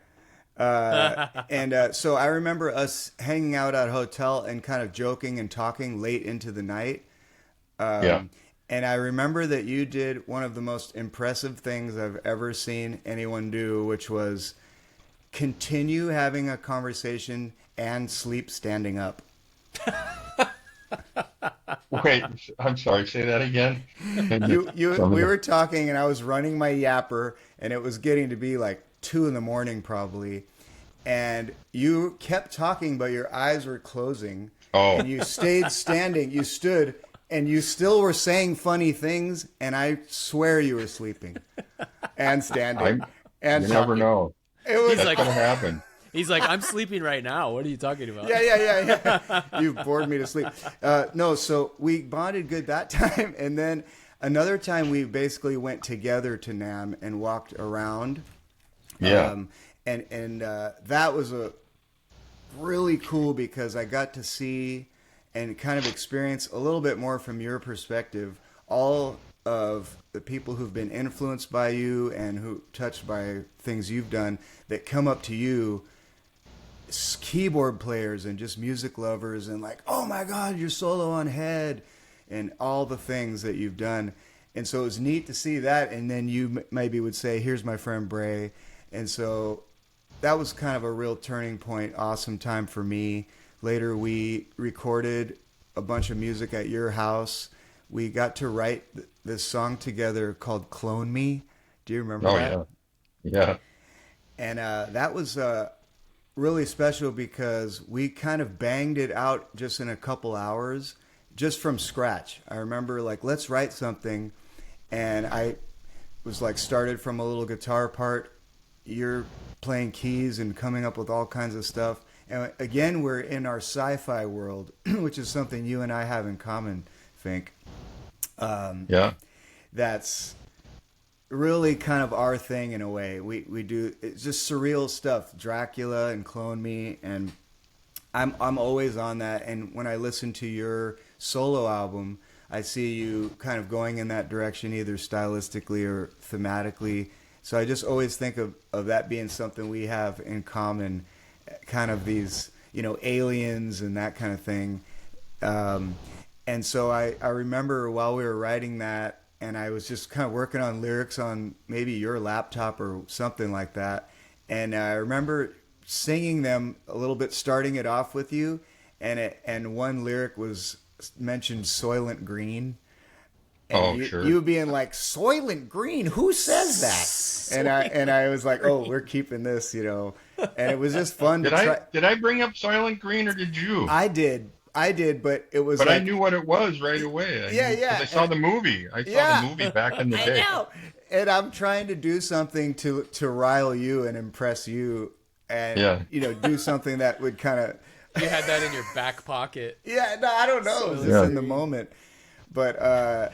And so I remember us hanging out at a hotel and kind of joking and talking late into the night. And I remember that you did one of the most impressive things I've ever seen anyone do, which was continue having a conversation and sleep standing up. Wait, I'm sorry. Say that again. We were talking, and I was running my yapper, and it was getting to be like 2 a.m. probably. And you kept talking, but your eyes were closing. Oh. And you stayed standing. You stood, and you still were saying funny things, and I swear you were sleeping and standing. You never know. He's like, gonna happen. He's like, I'm sleeping right now. What are you talking about? Yeah. You bored me to sleep. No, so we bonded good that time. And then another time we basically went together to NAMM and walked around. Yeah. And that was a really cool because I got to see and kind of experience a little bit more from your perspective, all of the people who've been influenced by you and who touched by things you've done that come up to you, keyboard players and just music lovers, and like, oh my God, you're solo on Head, and all the things that you've done. And so it was neat to see that. And then you maybe would say, here's my friend Bray. And so that was kind of a real turning point, awesome time for me. Later, we recorded a bunch of music at your house. We got to write this song together called Clone Me. Do you remember that? Oh, yeah. And that was really special because we kind of banged it out just in a couple hours, just from scratch. I remember like, let's write something. And I was like, started from a little guitar part. You're playing keys and coming up with all kinds of stuff. And again, we're in our sci-fi world, which is something you and I have in common, Fink. That's really kind of our thing in a way. We do, it's just surreal stuff, Dracula and Clone Me, and I'm always on that. And when I listen to your solo album, I see you kind of going in that direction, either stylistically or thematically. So I just always think of that being something we have in common, kind of these, aliens and that kind of thing. And so I remember while we were writing that, and I was just kind of working on lyrics on maybe your laptop or something like that. And I remember singing them a little bit, starting it off with you. And one lyric was mentioned Soylent Green. And sure. You being like, Soylent Green, who says that? And I was like, oh, we're keeping this, And it was just fun to try. Did I bring up Soylent Green or did you? I did, but it was. But like, I knew what it was right away. I saw the movie. I saw the movie back in the day. I know. And I'm trying to do something to rile you and impress you, and do something that would kind of. You had that in your back pocket. Yeah, no, I don't know. It was just in the moment. But and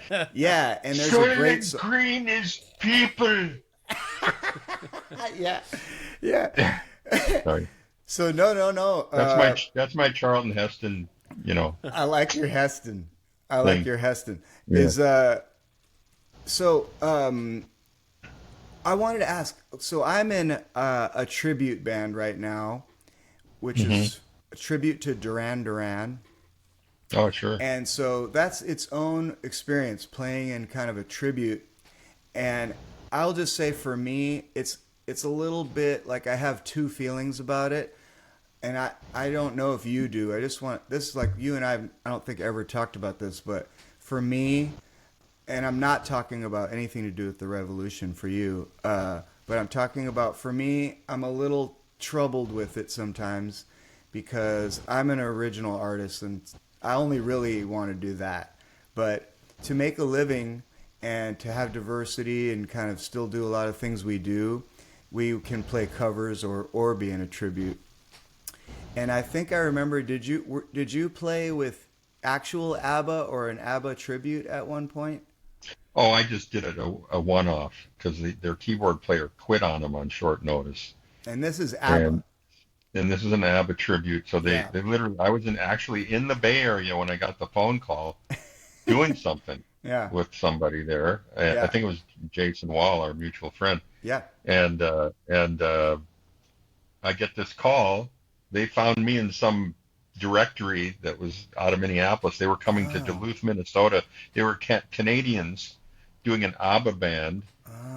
there's a great Soylent Green is people. yeah. Sorry. So no. That's my Charlton Heston. I like your Heston. Yeah. Is so I wanted to ask. So I'm in a tribute band right now, which is a tribute to Duran Duran. Oh, sure. And so that's its own experience, playing in kind of a tribute. And I'll just say for me, it's a little bit like I have two feelings about it. And I don't know if you do. This is like you and I don't think ever talked about this, but for me, and I'm not talking about anything to do with the revolution for you, but I'm talking about, for me, I'm a little troubled with it sometimes because I'm an original artist and I only really want to do that. But to make a living and to have diversity and kind of still do a lot of things we do, we can play covers or be in a tribute. And I think I remember, did you play with actual ABBA or an ABBA tribute at one point? Oh, I just did it a one-off because their keyboard player quit on them on short notice. And this is ABBA. And this is an ABBA tribute. So they literally, I was actually in the Bay Area when I got the phone call doing something with somebody there. I think it was Jason Wall, our mutual friend. Yeah. And I get this call. They found me in some directory that was out of Minneapolis. They were coming to Duluth, Minnesota. They were Canadians doing an ABBA band.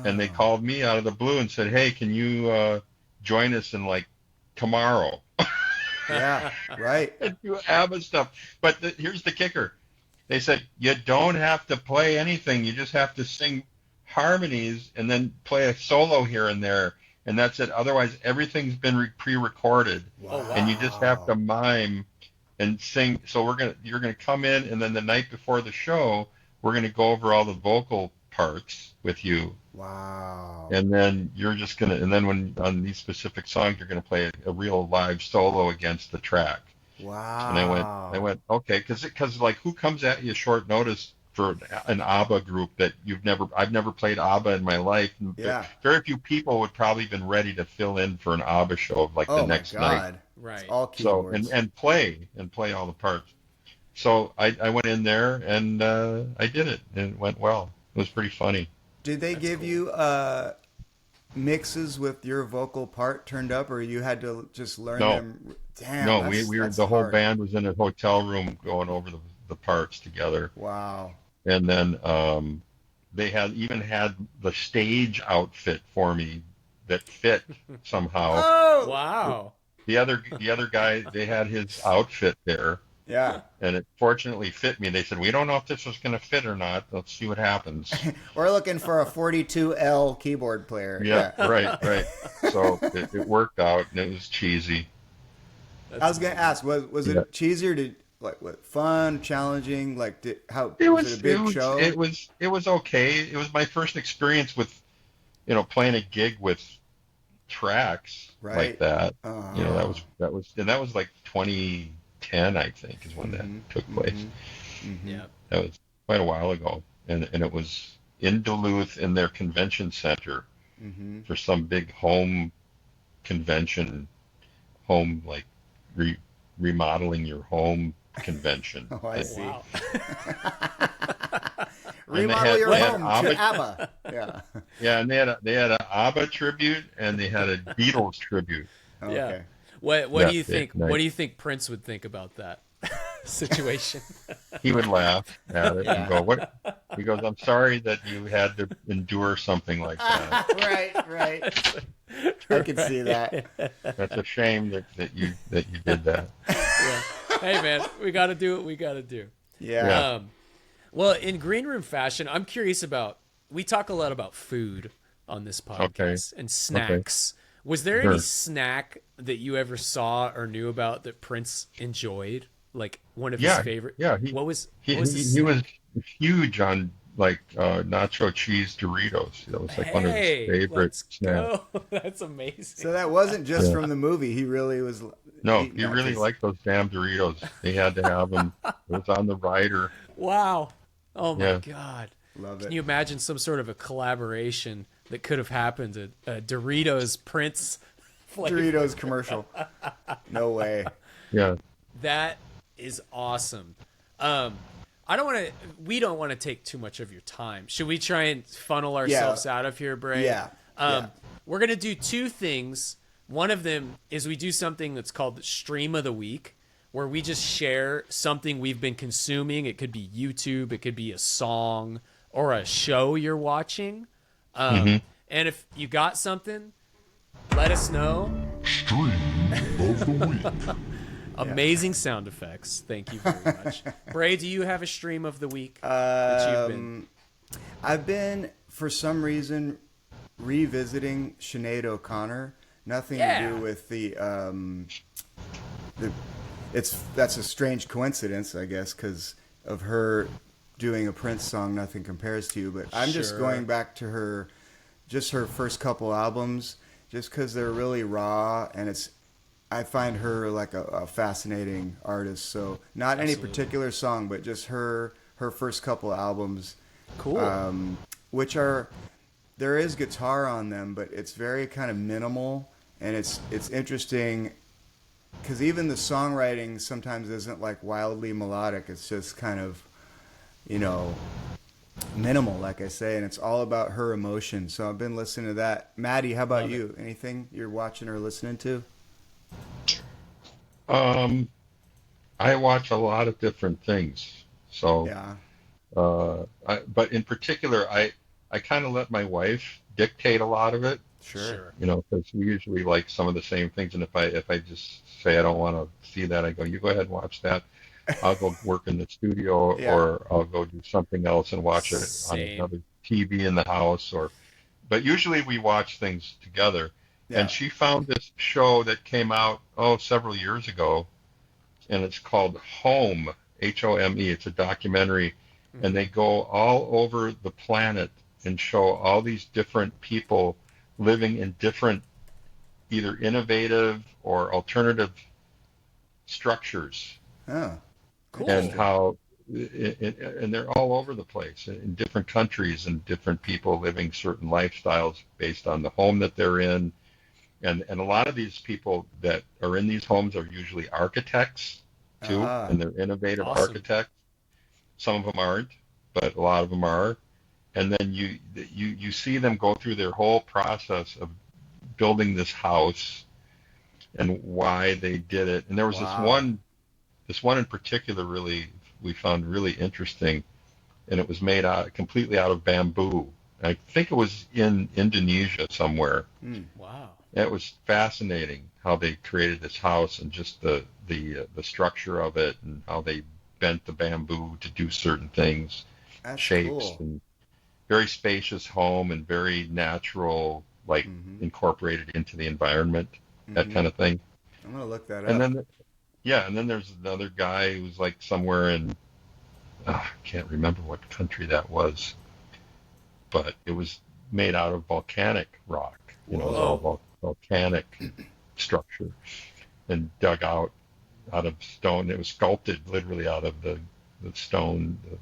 And they called me out of the blue and said, hey, can you join us in like tomorrow? Yeah, right. And do ABBA stuff. But here's the kicker. They said, you don't have to play anything. You just have to sing harmonies and then play a solo here and there. And that's it. Otherwise, everything's been pre-recorded. Wow. And you just have to mime and sing. So you're gonna come in, and then the night before the show, we're gonna go over all the vocal parts with you. Wow. And then and then when on these specific songs, you're gonna play a real live solo against the track. Wow. And I went, okay, because like who comes at you short notice for an ABBA group that I've never played ABBA in my life. Yeah. Very few people would probably been ready to fill in for an ABBA show like the next night. Right. It's all keyboards. So and play all the parts. So I went in there and I did it and it went well. It was pretty funny. Did they give you mixes with your vocal part turned up, or you had to just learn them? Damn. No, we were the whole band was in a hotel room going over the parts together. Wow. And then they had the stage outfit for me that fit somehow. Oh, wow. The other guy, they had his outfit there. Yeah. And it fortunately fit me. They said, we don't know if this was going to fit or not. Let's see what happens. We're looking for a 42L keyboard player. Yeah. Right. So it worked out, and it was cheesy. I was going to ask, was it cheesier to... Like what? Fun, challenging? Like was it a big show? It was okay. It was my first experience with, playing a gig with tracks like that. That was like 2010, I think, is when that took place. Mm-hmm. Yeah, that was quite a while ago, and it was in Duluth in their convention center for some big home convention, like remodeling your home convention. Oh, I see. Wow. Remodel your home to ABBA. Yeah. Yeah, and they had an ABBA tribute and they had a Beatles tribute. Okay. Yeah. What do you think? What do you think Prince would think about that situation? He would laugh at it and go, "What?" He goes, "I'm sorry that you had to endure something like that." Right. I can see that. That's a shame that you did that. Yeah. Hey man, we got to do what we got to do. Yeah. Well, in green room fashion, I'm curious about. We talk a lot about food on this podcast and snacks. Okay. Was there any snack that you ever saw or knew about that Prince enjoyed? Like one of his favorite? Yeah. He was huge on like nacho cheese Doritos. That was like one of his favorite snacks. That's amazing. So that wasn't just from the movie. He really was. No, he really liked those damn Doritos. He had to have them. It was on the rider. Wow. Oh my God. Love it. Can you imagine some sort of a collaboration that could have happened? A Doritos Prince flavor. Doritos commercial. No way. Yeah. That is awesome. We don't want to take too much of your time. Should we try and funnel ourselves out of here, Bray? Yeah. We're going to do two things. One of them is we do something that's called the Stream of the Week, where we just share something we've been consuming. It could be YouTube, it could be a song or a show you're watching. And if you got something, let us know. Stream of the Week. Amazing sound effects. Thank you very much. Bray, do you have a stream of the week I've been, for some reason, revisiting Sinead O'Connor. Nothing to do with that's a strange coincidence, I guess, because of her doing a Prince song, Nothing Compares to You. But I'm just going back to her first couple albums, just because they're really raw, and I find her like a fascinating artist. So not any particular song, but just her first couple albums. Cool. Which there is guitar on them, but it's very kind of minimal, and it's interesting because even the songwriting sometimes isn't like wildly melodic. It's just kind of, minimal, like I say, and it's all about her emotion. So I've been listening to that. Maddie, how about you? Anything you're watching or listening to? I watch a lot of different things. So, yeah. But in particular, I kind of let my wife dictate a lot of it. Sure. Because we usually like some of the same things, and if I just say I don't want to see that, I go, you go ahead and watch that. I'll go work in the studio, or I'll go do something else and watch it on another TV in the house. But usually we watch things together. Yeah. And she found this show that came out several years ago, and it's called Home, Home. It's a documentary, and they go all over the planet and show all these different people living in different, either innovative or alternative structures. Oh, cool. And how, and they're all over the place in different countries, and different people living certain lifestyles based on the home that they're in. And a lot of these people that are in these homes are usually architects too, and they're innovative architects. Some of them aren't, but a lot of them are. And then you see them go through their whole process of building this house and why they did it. And there was this one in particular we found really interesting, and it was made completely out of bamboo. I think it was in Indonesia somewhere. Wow. It was fascinating how they created this house, and just the structure of it, and how they bent the bamboo to do certain things, shapes, cool. And very spacious home, and very natural, like incorporated into the environment, that kind of thing. I'm gonna look that up. And then there's another guy who's like somewhere in I can't remember what country that was, but it was made out of volcanic rock. It was all volcanic structure, and dug out of stone. It was sculpted literally out of the stone, the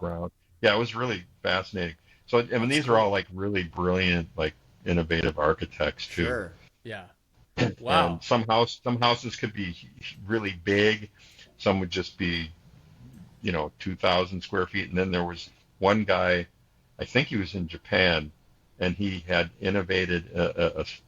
ground. Yeah, it was really fascinating. So I mean, these are all like really brilliant, like innovative architects too. Sure. Yeah. Wow. And some houses could be really big. Some would just be, 2,000 square feet. And then there was one guy, I think he was in Japan, and he had innovated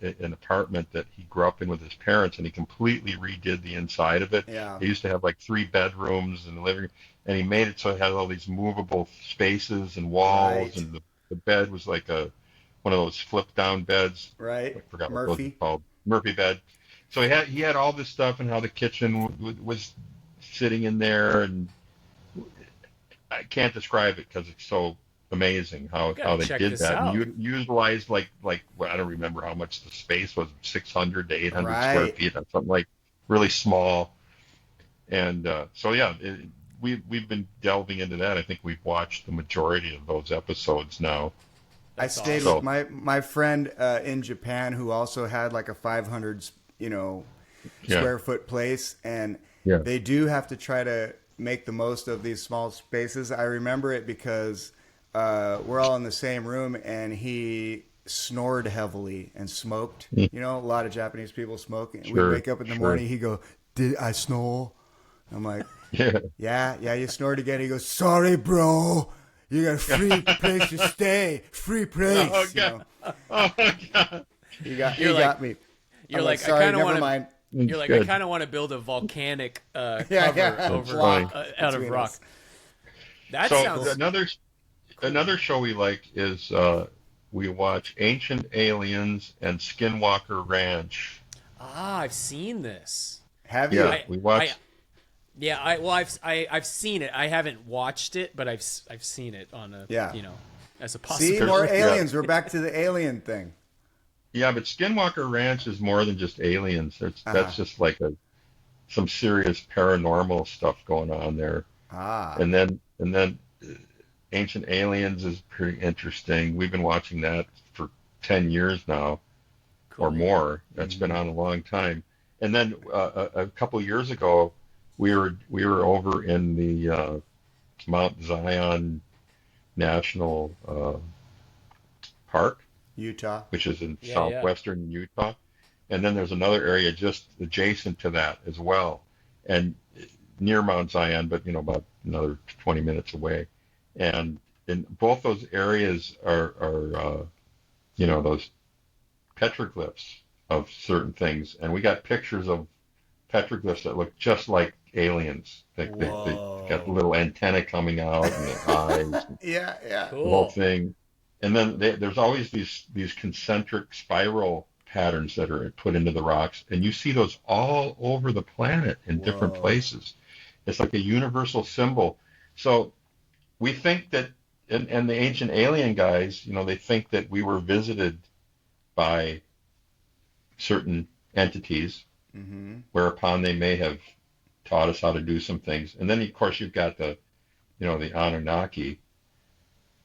an apartment that he grew up in with his parents, and he completely redid the inside of it. Yeah. He used to have like 3 bedrooms and a living room, and he made it so it had all these movable spaces and walls, right. And the bed was like one of those flip down beds. Right. I forgot Murphy. what those are called. Murphy bed. So he had all this stuff, and how the kitchen was sitting in there, and I can't describe it because it's so amazing how they did that. And you utilized like I don't remember how much the space was, 600 to 800 square feet, or something like really small. And we've been delving into that. I think we've watched the majority of those episodes now. I stayed with my friend in Japan, who also had like a 500 square foot place, and they do have to try to make the most of these small spaces. I remember it because we're all in the same room, and he snored heavily and smoked. A lot of Japanese people smoke. Sure, we wake up in the morning, he go, "Did I snore?" I'm like, yeah, you snored again. He goes, "Sorry, bro. You got a free place to stay. Free place." Oh, God. Oh, God. You got me. You're like, sorry, I kind of want mind. to. You're like, I kind of want to build a volcanic cover over out of rock. That sounds. Another show we like is we watch Ancient Aliens and Skinwalker Ranch. I've seen this. Have you? Yeah, we watched. I've seen it. I haven't watched it, but I've seen it on as a possibility. See, more aliens. We're back to the alien thing. Yeah, but Skinwalker Ranch is more than just aliens. That's just like some serious paranormal stuff going on there. And then Ancient Aliens is pretty interesting. We've been watching that for 10 years now or more. That's been on a long time. And then a couple years ago, we were over in the Mount Zion National Park, Utah, which is in southwestern Utah. And then there's another area just adjacent to that as well, and near Mount Zion, but about another 20 minutes away. And in both those areas are those petroglyphs of certain things, and we got pictures of petroglyphs that look just like aliens. They got the little antenna coming out and the eyes. Yeah. Cool. The whole thing. And then there's always these concentric spiral patterns that are put into the rocks, and you see those all over the planet in different places. It's like a universal symbol. So we think that, and the ancient alien guys, they think that we were visited by certain entities, whereupon they may have taught us how to do some things. And then, of course, you've got the Anunnaki,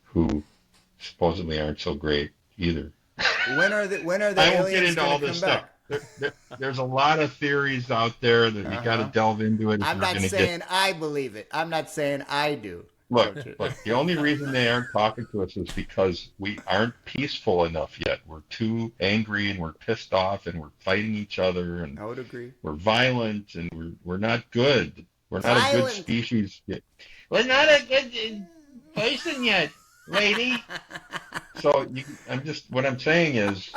who supposedly aren't so great either. When are the I won't get into all this stuff. There's a lot of theories out there that you got to delve into it. I'm not saying I believe it. I'm not saying I do. Look, the only reason they aren't talking to us is because we aren't peaceful enough yet. We're too angry and we're pissed off and we're fighting each other, and I would agree. We're violent and we're not good. We're not a good species yet. We're not a good person yet, lady. So what I'm saying is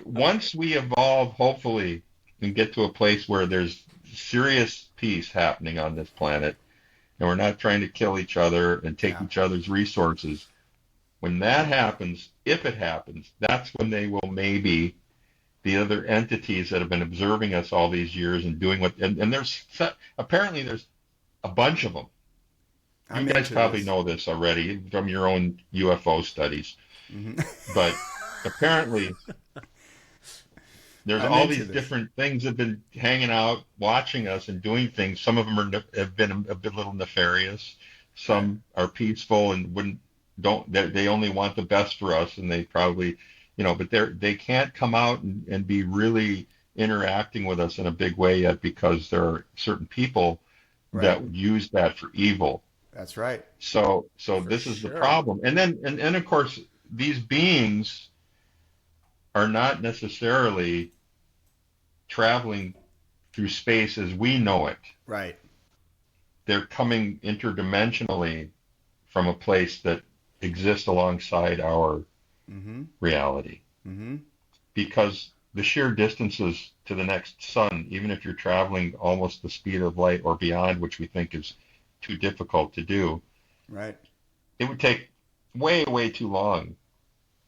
once we evolve, hopefully, and get to a place where there's serious peace happening on this planet, and we're not trying to kill each other and take each other's resources. When that happens, if it happens, that's when they will maybe, the other entities that have been observing us all these years and doing and apparently there's a bunch of them. You guys probably know this already from your own UFO studies. But apparently there's all these different things that have been hanging out, watching us and doing things. Some of them have been a little nefarious. Some are peaceful and they only want the best for us, and they probably, but they can't come out and be really interacting with us in a big way yet, because there are certain people that use that for evil. That's right. So this is the problem. And then of course, these beings are not necessarily traveling through space as we know it. Right. They're coming interdimensionally from a place that exists alongside our reality. Because the sheer distances to the next sun, even if you're traveling almost the speed of light or beyond, which we think is too difficult to do, right, it would take way, way too long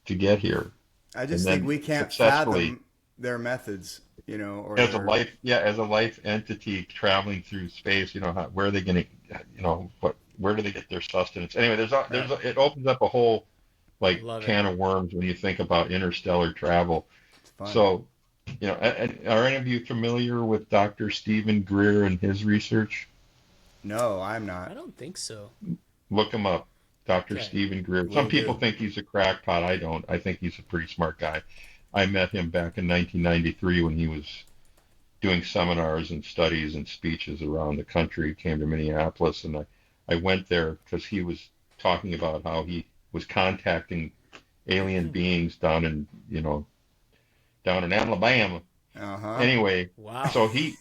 to get here. I just think we can't fathom their methods, or as a life entity traveling through space. Where are they going to, where do they get their sustenance? Anyway, it opens up a whole can of worms when you think about interstellar travel. So, are any of you familiar with Dr. Stephen Greer and his research? No, I'm not. I don't think so. Look him up, Dr. Stephen Greer. Some people think he's a crackpot. I don't. I think he's a pretty smart guy. I met him back in 1993 when he was doing seminars and studies and speeches around the country. He came to Minneapolis, and I went there because he was talking about how he was contacting alien beings down in Alabama. Anyway, so it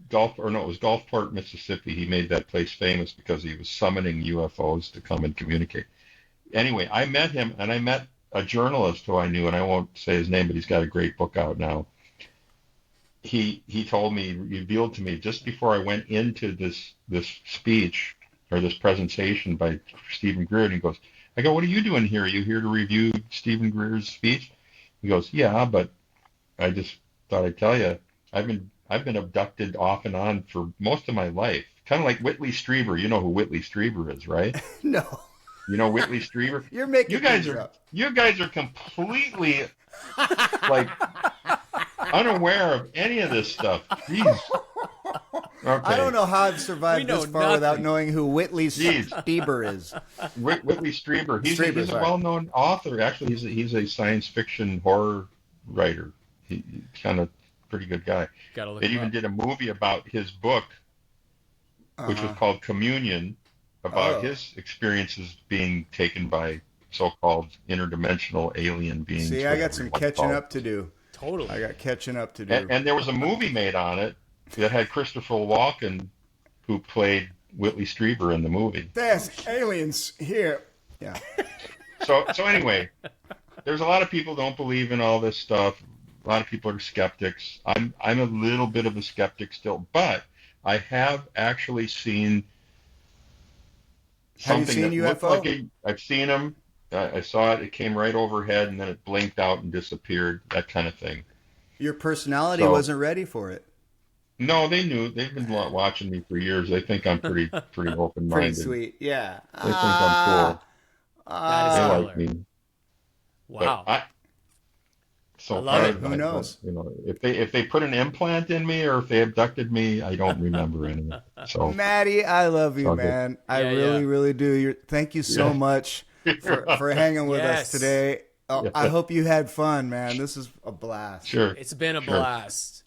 was Gulfport, Mississippi. He made that place famous because he was summoning UFOs to come and communicate. Anyway, I met him, and I met a journalist who I knew, and I won't say his name, but he's got a great book out now. He told me, revealed to me just before I went into this speech or this presentation by Stephen Greer, and he goes, I go, what are you doing here? Are you here to review Stephen Greer's speech? He goes, yeah, but I just thought I'd tell you, I've been abducted off and on for most of my life. Kind of like Whitley Strieber. You know who Whitley Strieber is, right? No. You know Whitley Strieber? You're making you guys things are up. you guys are completely like unaware of any of this stuff. Jeez. Okay. I don't know how I've survived this far without knowing who Whitley Strieber is. Whitley Strieber. He's a sorry. well-known author. Actually, he's a science fiction horror writer. He's kind of pretty good guy. They even did a movie about his book, which was called Communion, about his experiences being taken by so-called interdimensional alien beings. See, I got some catching up to do. Totally. I got catching up to do. And there was a movie made on it that had Christopher Walken, who played Whitley Strieber in the movie. There's aliens here. Yeah. So anyway, there's a lot of people don't believe in all this stuff. A lot of people are skeptics. I'm a little bit of a skeptic still, but I have actually seen something that looked like I've seen them. I saw it. It came right overhead, and then it blinked out and disappeared. That kind of thing. Your personality wasn't ready for it. No, they knew. They've been watching me for years. They think I'm pretty open-minded. Pretty sweet, yeah. They think I'm cool. That is like me. Wow. So I love it. Who knows? You know, if they put an implant in me or if they abducted me, I don't remember any. So Maddie, I love you, man. I really do. Thank you so much for hanging with us today. I hope you had fun, man. This is a blast. Sure. It's been a blast.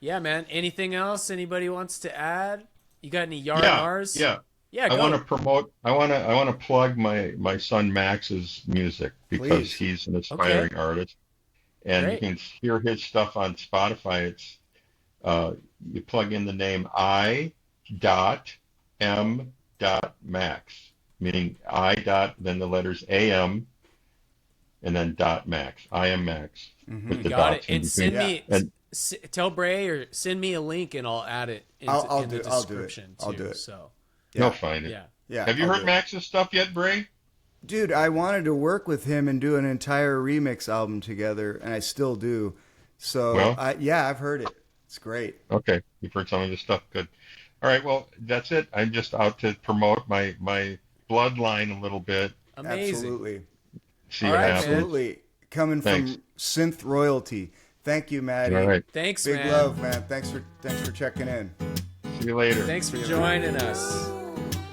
Yeah, man. Anything else anybody wants to add? You got any yarn-ars? Yeah. Yeah, I want to promote. I want to plug my son Max's music because he's an aspiring artist, and you can hear his stuff on Spotify. It's you plug in the name I.M.Max, meaning I dot then the letters AM, and then dot Max. I am Max. With the Got dots it. And send me. and, Tell Bray or send me a link and I'll add it in the description I'll do it. So You'll find it. Yeah. Have you heard Max's stuff yet, Bray? Dude, I wanted to work with him and do an entire remix album together, and I still do. So, I've heard it. It's great. Okay, you've heard some of his stuff. Good. All right, well, that's it. I'm just out to promote my bloodline a little bit. Amazing. Absolutely. See what happens. Absolutely. Coming from synth royalty. Thank you, Maddie. All right. Thanks, Big man. love, man. Thanks for checking in. See you later. Thanks for joining us.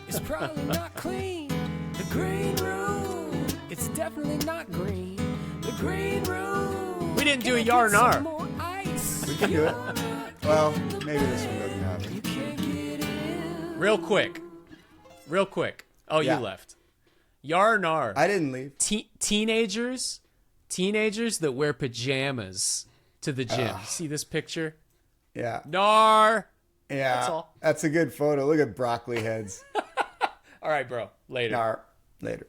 It's probably not clean. The green room. It's definitely not green. The green room. We didn't do a yarn-ar. We can do it. Well, maybe this one doesn't happen. Real quick. Oh, you left. Yarn-ar. I didn't leave. Teenagers that wear pajamas to the gym. See this picture? Yeah. Nar. Yeah. That's all. That's a good photo. Look at broccoli heads. All right, bro. Later. Nar. Later.